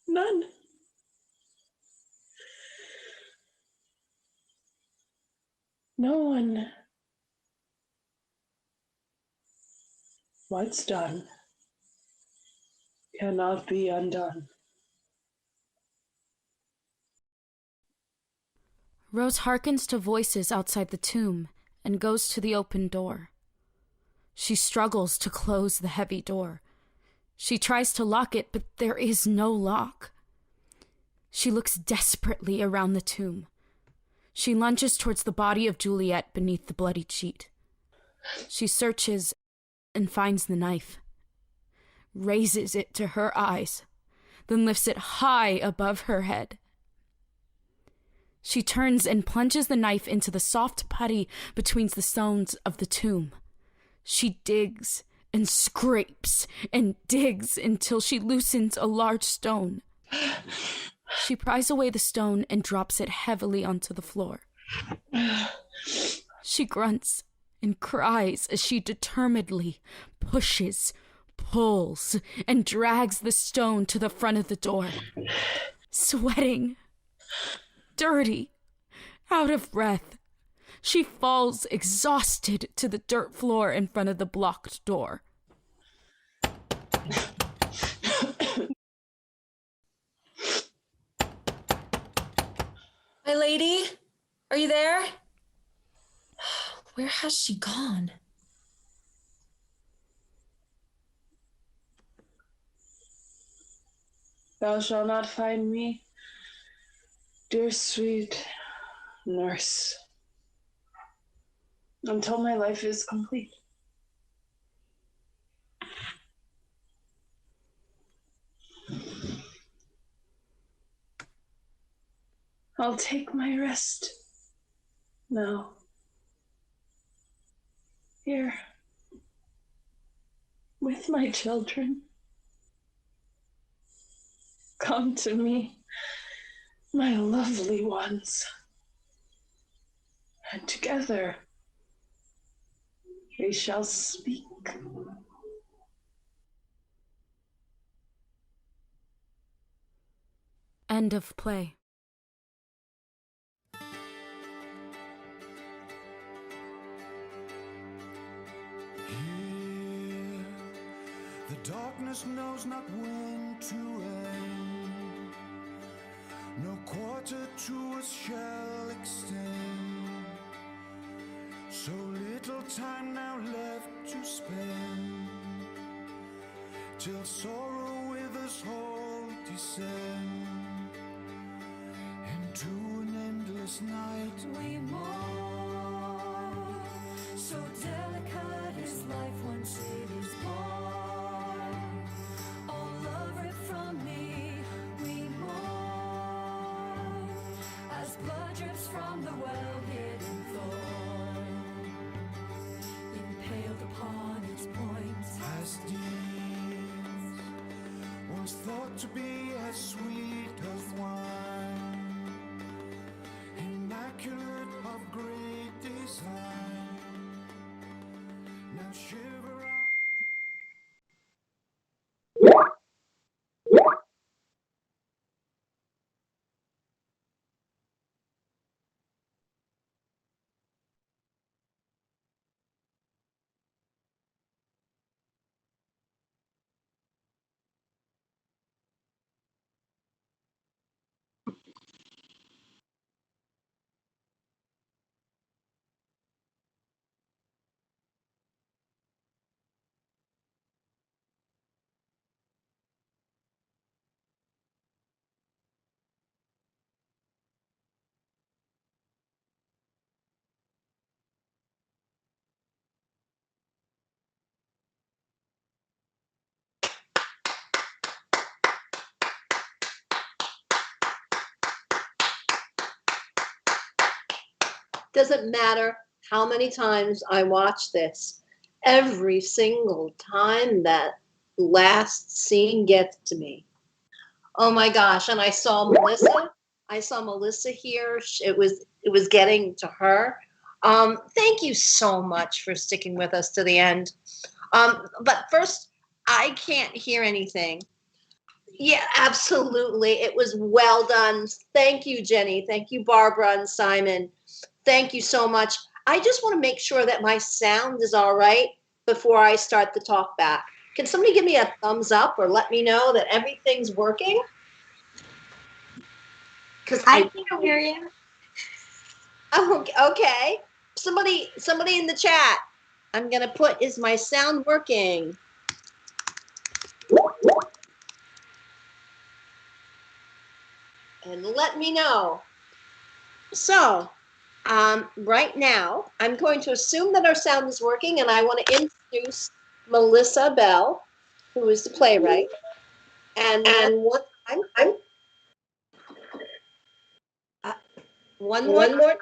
None. No one. What's done cannot be undone. Rose hearkens to voices outside the tomb and goes to the open door. She struggles to close the heavy door. She tries to lock it, but there is no lock. She looks desperately around the tomb. She lunges towards the body of Juliet beneath the bloodied sheet. She searches and finds the knife, raises it to her eyes, then lifts it high above her head. She turns and plunges the knife into the soft putty between the stones of the tomb. She digs and scrapes and digs until she loosens a large stone. She pries away the stone and drops it heavily onto the floor. She grunts and cries as she determinedly pushes, pulls, and drags the stone to the front of the door. Sweating, dirty, out of breath, she falls exhausted to the dirt floor in front of the blocked door. My lady, are you there? Where has she gone? Thou shalt not find me, dear sweet nurse, until my life is complete. I'll take my rest now. Here, with my children. Come to me, my lovely ones, and together we shall speak. End of play. Here, the darkness knows not when to end. No quarter to us shall extend. So little time now left to spend, till sorrow with us all descend. Into an endless night we mourn. So delicate is life once it is born. All love ripped from me we mourn, as blood drips from the well-hidden thorn. Century Verona. Doesn't matter how many times I watch this, every single time that last scene gets to me. Oh my gosh, and I saw Melissa. I saw Melissa here. It was getting to her. Thank you so much for sticking with us to the end. But first, I can't hear anything. Yeah, absolutely. It was well done. Thank you, Jenny. Thank you, Barbara and Simon. Thank you so much. I just want to make sure that my sound is all right before I start the talk back. Can somebody give me a thumbs up or let me know that everything's working? Because I can hear you. Oh, okay. Somebody in the chat. I'm gonna put, is my sound working? And let me know. So, right now, I'm going to assume that our sound is working, and I want to introduce Melissa Bell, who is the playwright. And one time, one more.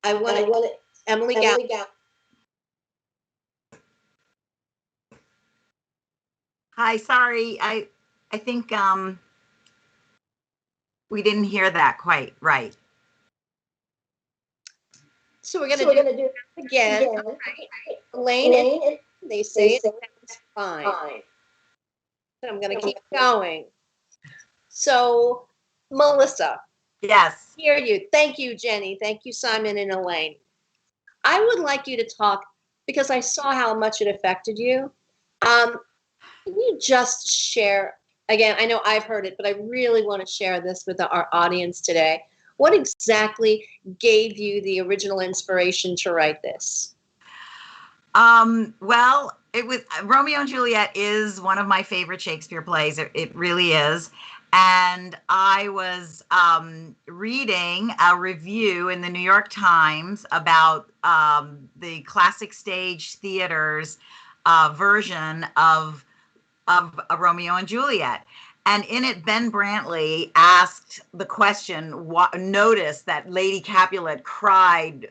I want to, Emily Gall. Hi, sorry. I think we didn't hear that quite right. So we're gonna do it again. Right. Elaine, they say it's fine. So I'm gonna keep going. So, Melissa. Yes. Hear you. Thank you, Jenny. Thank you, Simon and Elaine. I would like you to talk, because I saw how much it affected you. Can you just share, again, I know I've heard it, but I really want to share this with our audience today. What exactly gave you the original inspiration to write this? Well, it was Romeo and Juliet is one of my favorite Shakespeare plays. It really is. And I was reading a review in the New York Times about the classic stage theater's version of Romeo and Juliet. And in it, Ben Brantley asked the question, noticed that Lady Capulet cried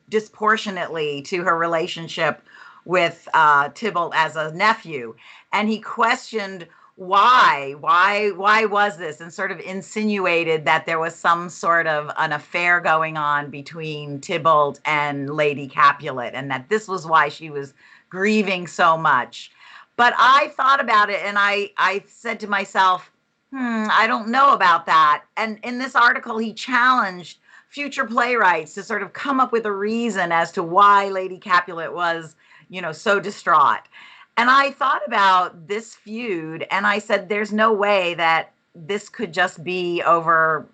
disproportionately to her relationship with Tybalt as a nephew. And he questioned why was this, and sort of insinuated that there was some sort of an affair going on between Tybalt and Lady Capulet, and that this was why she was grieving so much. But I thought about it, and I said to myself, I don't know about that. And in this article, he challenged future playwrights to sort of come up with a reason as to why Lady Capulet was, so distraught. And I thought about this feud, and I said, there's no way that this could just be over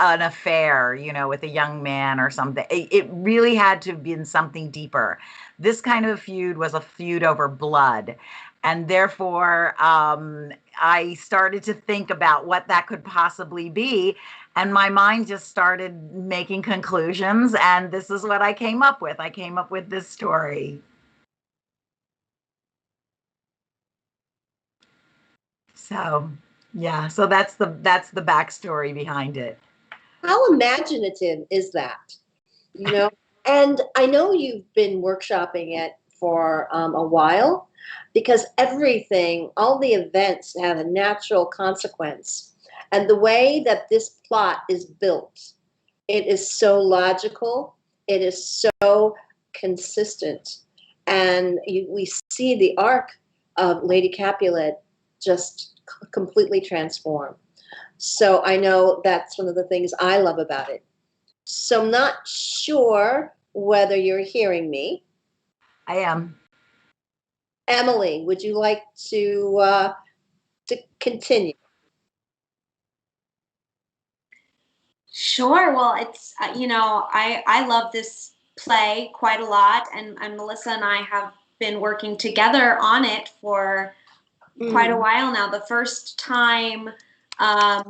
an affair, with a young man or something. It really had to have been something deeper. This kind of feud was a feud over blood. And therefore, I started to think about what that could possibly be. And my mind just started making conclusions. And this is what I came up with. I came up with this story. So, yeah, so that's the backstory behind it. How imaginative is that? And I know you've been workshopping it for a while, because everything, all the events have a natural consequence. And the way that this plot is built, it is so logical, it is so consistent. and we see the arc of Lady Capulet just completely transform. So I know that's one of the things I love about it. So I'm not sure whether you're hearing me. I am. Emily, would you like to continue? Sure. Well, it's, I love this play quite a lot, and Melissa and I have been working together on it for quite a while now. The first time that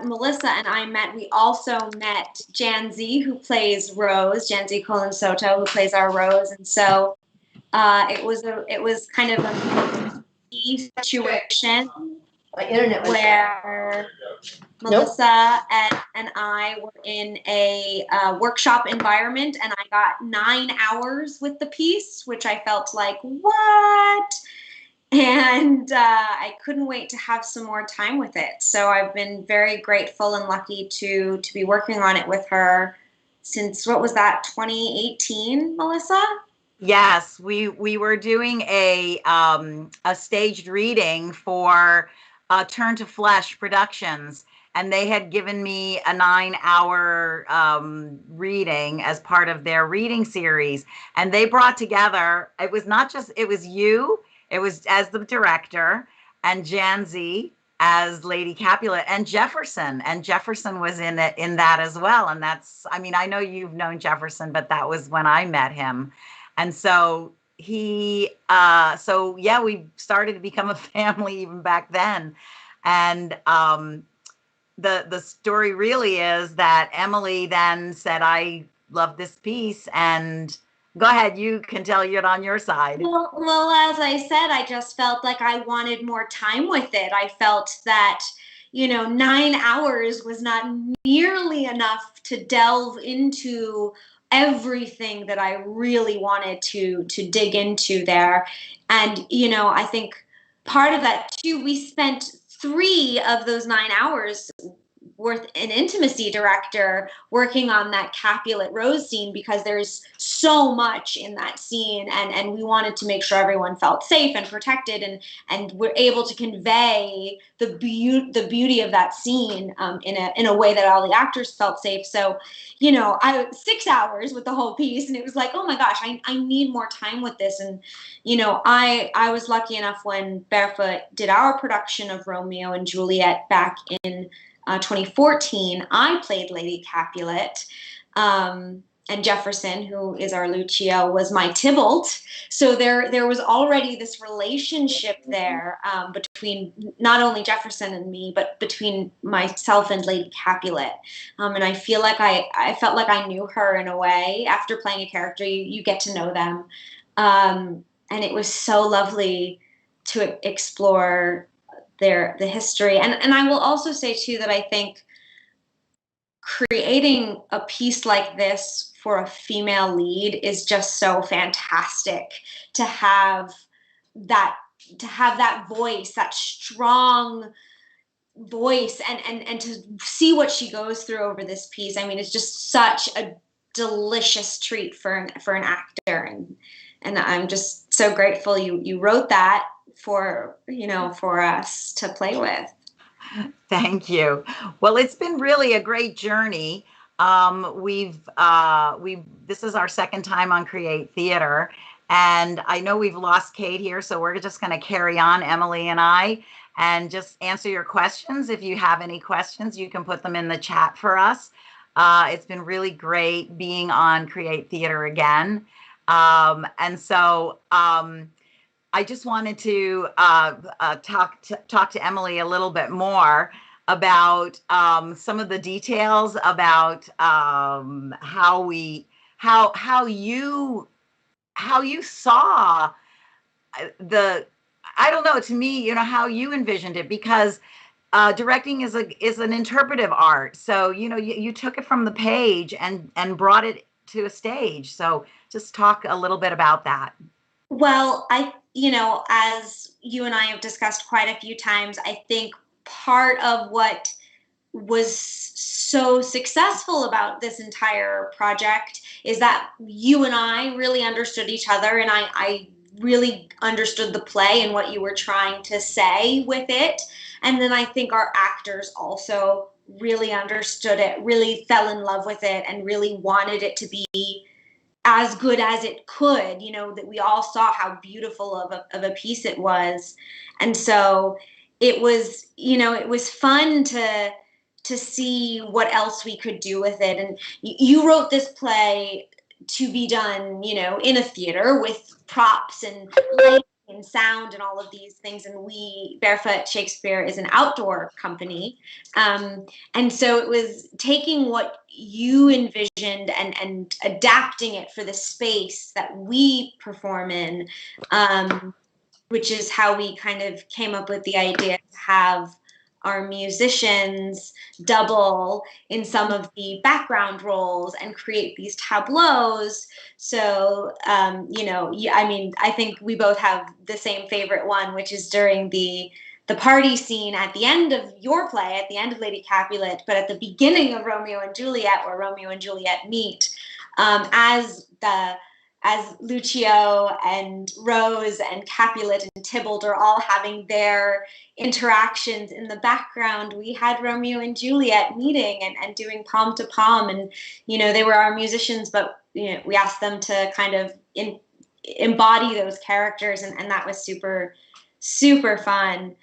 Melissa and I met, we also met Janzi, who plays Rose, Janzi Colin Soto, who plays our Rose. And so it was kind of a situation where Melissa and I were in a workshop environment, and I got 9 hours with the piece, which I felt like, what? And I couldn't wait to have some more time with it. So I've been very grateful and lucky to be working on it with her since, what was that, 2018, Melissa? Yes, we were doing a staged reading for Turn to Flesh Productions, and they had given me a 9-hour reading as part of their reading series. And they brought together, it was not just, it was you, it was as the director, and Janzi as Lady Capulet, and Jefferson. And Jefferson was in that as well. And that's, I mean, I know you've known Jefferson, but that was when I met him. And so we started to become a family even back then. And the story really is that Emily then said, I love this piece, and go ahead, you can tell it on your side. Well, as I said, I just felt like I wanted more time with it. I felt that, 9 hours was not nearly enough to delve into everything that I really wanted to dig into there. And, I think part of that too, we spent 3 of those 9 hours with an intimacy director working on that Capulet Rose scene, because there's so much in that scene, and we wanted to make sure everyone felt safe and protected, and we're able to convey the beauty of that scene in a way that all the actors felt safe. So, I 6 hours with the whole piece, and it was like, oh my gosh, I need more time with this. And I was lucky enough when Barefoot did our production of Romeo and Juliet back in 2014, I played Lady Capulet, and Jefferson, who is our Lucio, was my Tybalt. So there was already this relationship there between not only Jefferson and me, but between myself and Lady Capulet. And I feel like I felt like I knew her in a way. After playing a character, you get to know them. And it was so lovely to explore the history. And I will also say too that I think creating a piece like this for a female lead is just so fantastic, to have that voice, that strong voice, and to see what she goes through over this piece. I mean, it's just such a delicious treat for an actor, and I'm just so grateful you wrote that for us to play with. Thank you. Well, it's been really a great journey. This is our second time on Create Theater, and I know we've lost Kate here, so we're just going to carry on, Emily and I, and just answer your questions. If you have any questions, you can put them in the chat for us. It's been really great being on Create Theater again. And so I just wanted to talk to Emily a little bit more about some of the details about how you saw I don't know, to me, how you envisioned it, because directing is an interpretive art. So, you took it from the page and brought it to a stage. So just talk a little bit about that. Well, as you and I have discussed quite a few times, I think part of what was so successful about this entire project is that you and I really understood each other, and I really understood the play and what you were trying to say with it. And then I think our actors also really understood it, really fell in love with it, and really wanted it to be as good as it could, that we all saw how beautiful of a piece it was. And so it was, it was fun to see what else we could do with it. And you wrote this play to be done, in a theater with props and lighting and sound and all of these things. And Barefoot Shakespeare is an outdoor company. And so it was taking what you envisioned and adapting it for the space that we perform in, which is how we kind of came up with the idea to have our musicians double in some of the background roles and create these tableaus. So, I think we both have the same favorite one, which is during the party scene at the end of your play, at the end of Lady Capulet, but at the beginning of Romeo and Juliet, where Romeo and Juliet meet, as Lucio and Rose and Capulet and Tybalt are all having their interactions in the background, we had Romeo and Juliet meeting and doing palm to palm. And, they were our musicians, but, we asked them to kind of embody those characters. And that was super, super fun.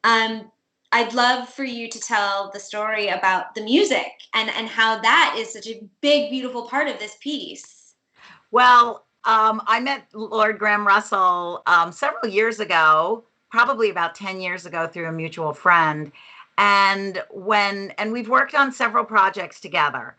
I'd love for you to tell the story about the music and how that is such a big, beautiful part of this piece. Well, I met Lord Graham Russell several years ago, probably about 10 years ago, through a mutual friend. And we've worked on several projects together.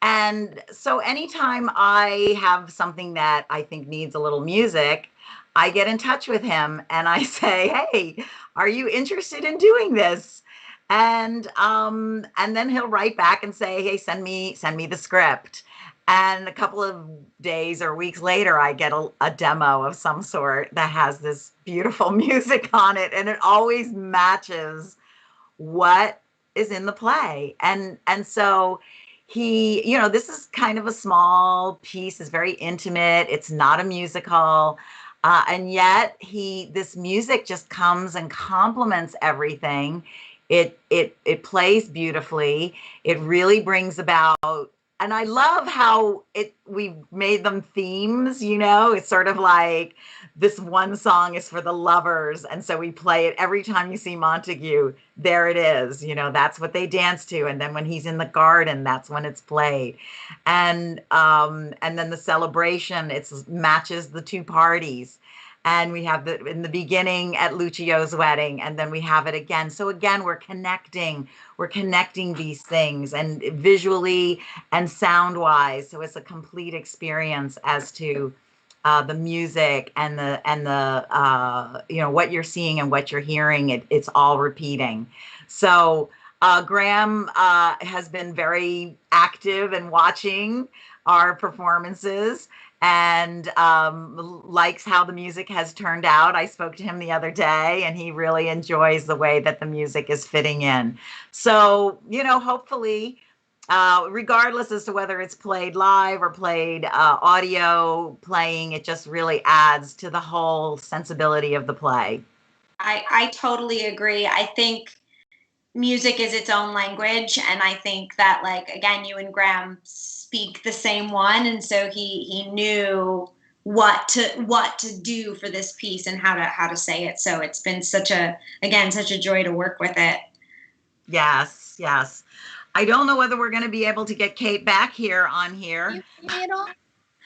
And so anytime I have something that I think needs a little music, I get in touch with him and I say, hey, are you interested in doing this? And then he'll write back and say, hey, send me the script. And a couple of days or weeks later, I get a demo of some sort that has this beautiful music on it. And it always matches what is in the play. And so he, this is kind of a small piece. It's very intimate. It's not a musical. And yet this music just comes and complements everything. It plays beautifully. It really brings about. And I love how we made them themes, it's sort of like this one song is for the lovers. And so we play it every time you see Montague, there it is, that's what they dance to. And then when he's in the garden, that's when it's played. And then the celebration, it matches the two parties. And we have in the beginning at Lucio's wedding, and then we have it again. So again, we're connecting these things, and visually and sound wise. So it's a complete experience as to the music and the what you're seeing and what you're hearing. It's all repeating. So Graham has been very active in watching our performances and likes how the music has turned out. I spoke to him the other day and he really enjoys the way that the music is fitting in. So, hopefully, regardless as to whether it's played live or played audio playing, it just really adds to the whole sensibility of the play. I totally agree. I think music is its own language, and I think that, again, you and Graham speak the same one, and so he knew what to do for this piece and how to say it. So it's been such a joy to work with it. Yes. I don't know whether we're going to be able to get Kate back here on here. You hear me at all?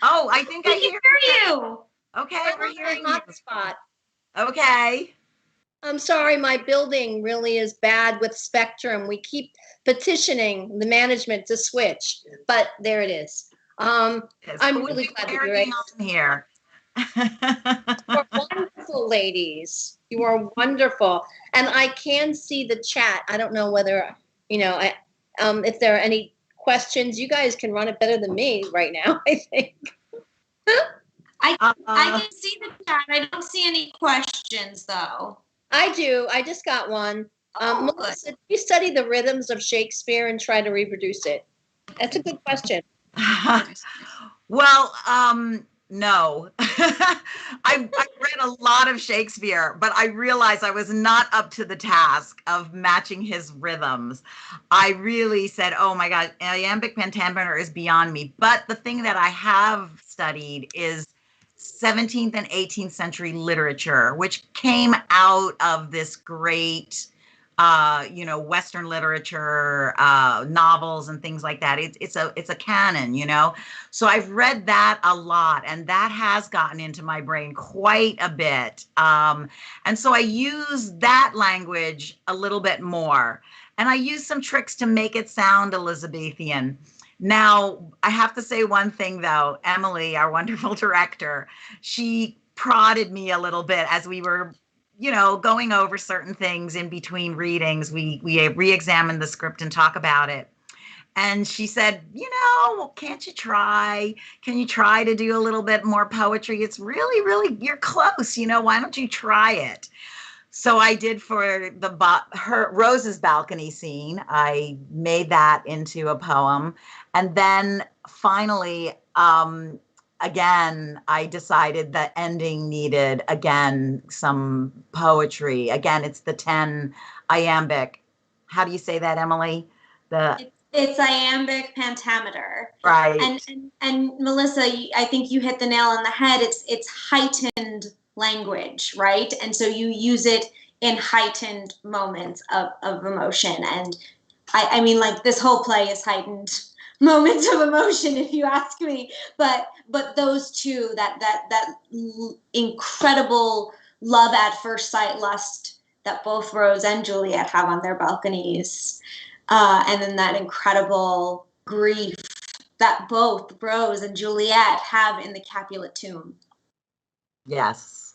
Oh, I think I hear you. Okay, we're hearing you. Hotspot. Okay. I'm sorry, my building really is bad with Spectrum. We keep petitioning the management to switch, but there it is. I'm really glad that you're on here. You are wonderful, ladies. You are wonderful. And I can see the chat. I don't know whether, if there are any questions. You guys can run it better than me right now, I think. I can see the chat. I don't see any questions, though. I do. I just got one. Melissa, do you study the rhythms of Shakespeare and try to reproduce it? That's a good question. Well, no. I read a lot of Shakespeare, but I realized I was not up to the task of matching his rhythms. I really said, oh my God, iambic pentameter is beyond me. But the thing that I have studied is 17th and 18th century literature, which came out of this great Western literature, novels and things like that. It's a canon, So I've read that a lot, and that has gotten into my brain quite a bit. And so I use that language a little bit more, and I use some tricks to make it sound Elizabethan. Now, I have to say one thing though, Emily, our wonderful director, she prodded me a little bit as we were going over certain things in between readings. We re-examined the script and talk about it. And she said, can't you try? Can you try to do a little bit more poetry? It's really, really, you're close. Why don't you try it? So I did for her Rose's balcony scene. I made that into a poem. And then finally, again, I decided that ending needed, again, some poetry. Again, it's the 10 iambic. How do you say that, Emily? It's iambic pentameter. Right. And Melissa, I think you hit the nail on the head. It's heightened language, right? And so you use it in heightened moments of emotion. And I mean, like, this whole play is heightened moments of emotion, if you ask me. But those two, that incredible love at first sight lust that both Rose and Juliet have on their balconies, and then that incredible grief that both Rose and Juliet have in the Capulet tomb. Yes.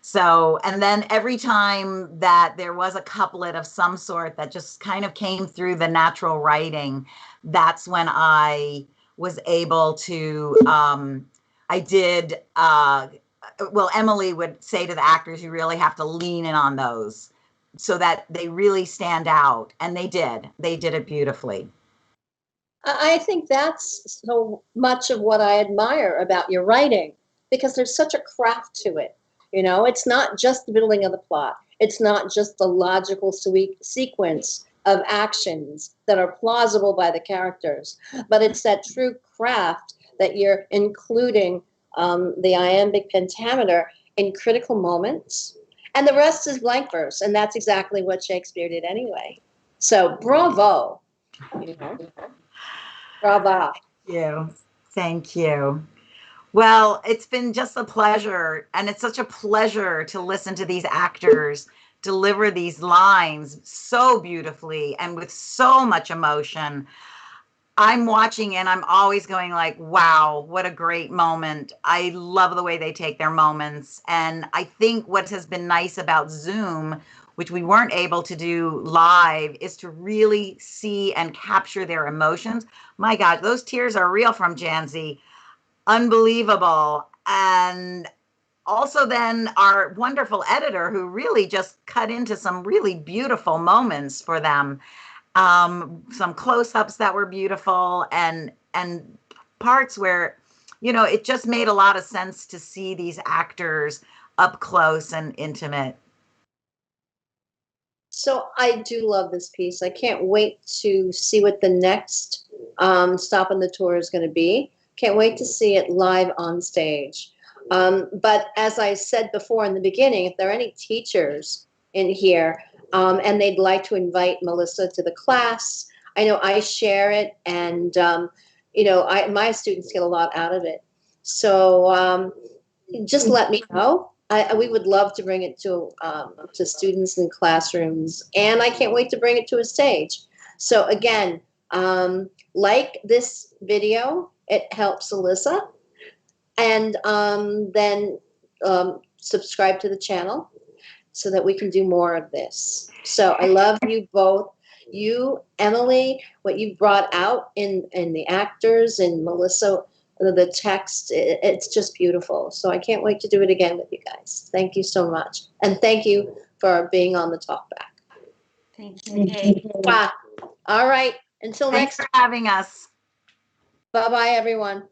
So, and then every time that there was a couplet of some sort that just kind of came through the natural writing, that's when I was able to, Emily would say to the actors, you really have to lean in on those so that they really stand out. And they did it beautifully. I think that's so much of what I admire about your writing, because there's such a craft to it. It's not just the building of the plot. It's not just the logical sequence of actions that are plausible by the characters, but it's that true craft that you're including the iambic pentameter in critical moments. And the rest is blank verse. And that's exactly what Shakespeare did anyway. So bravo. Bravo. Thank you. Well, it's been just a pleasure, and it's such a pleasure to listen to these actors deliver these lines so beautifully and with so much emotion. I'm watching and I'm always going like, wow, what a great moment. I love the way they take their moments. And I think what has been nice about Zoom, which we weren't able to do live, is to really see and capture their emotions. My God, those tears are real from Janzi. Unbelievable. And also then our wonderful editor who really just cut into some really beautiful moments for them. Some close-ups that were beautiful and parts where, it just made a lot of sense to see these actors up close and intimate. So I do love this piece. I can't wait to see what the next stop on the tour is going to be. Can't wait to see it live on stage. But as I said before in the beginning, if there are any teachers in here and they'd like to invite Melissa to the class, I know I share it, and my students get a lot out of it. So just let me know. We would love to bring it to students in classrooms, and I can't wait to bring it to a stage. So again, like this video, it helps Alyssa, and then subscribe to the channel so that we can do more of this. So I love you both. You, Emily, what you brought out in the actors, and Melissa, the text, it's just beautiful. So I can't wait to do it again with you guys. Thank you so much. And thank you for being on the Talkback. Thank you. All right. Until Thanks next. for having us. Bye-bye, everyone.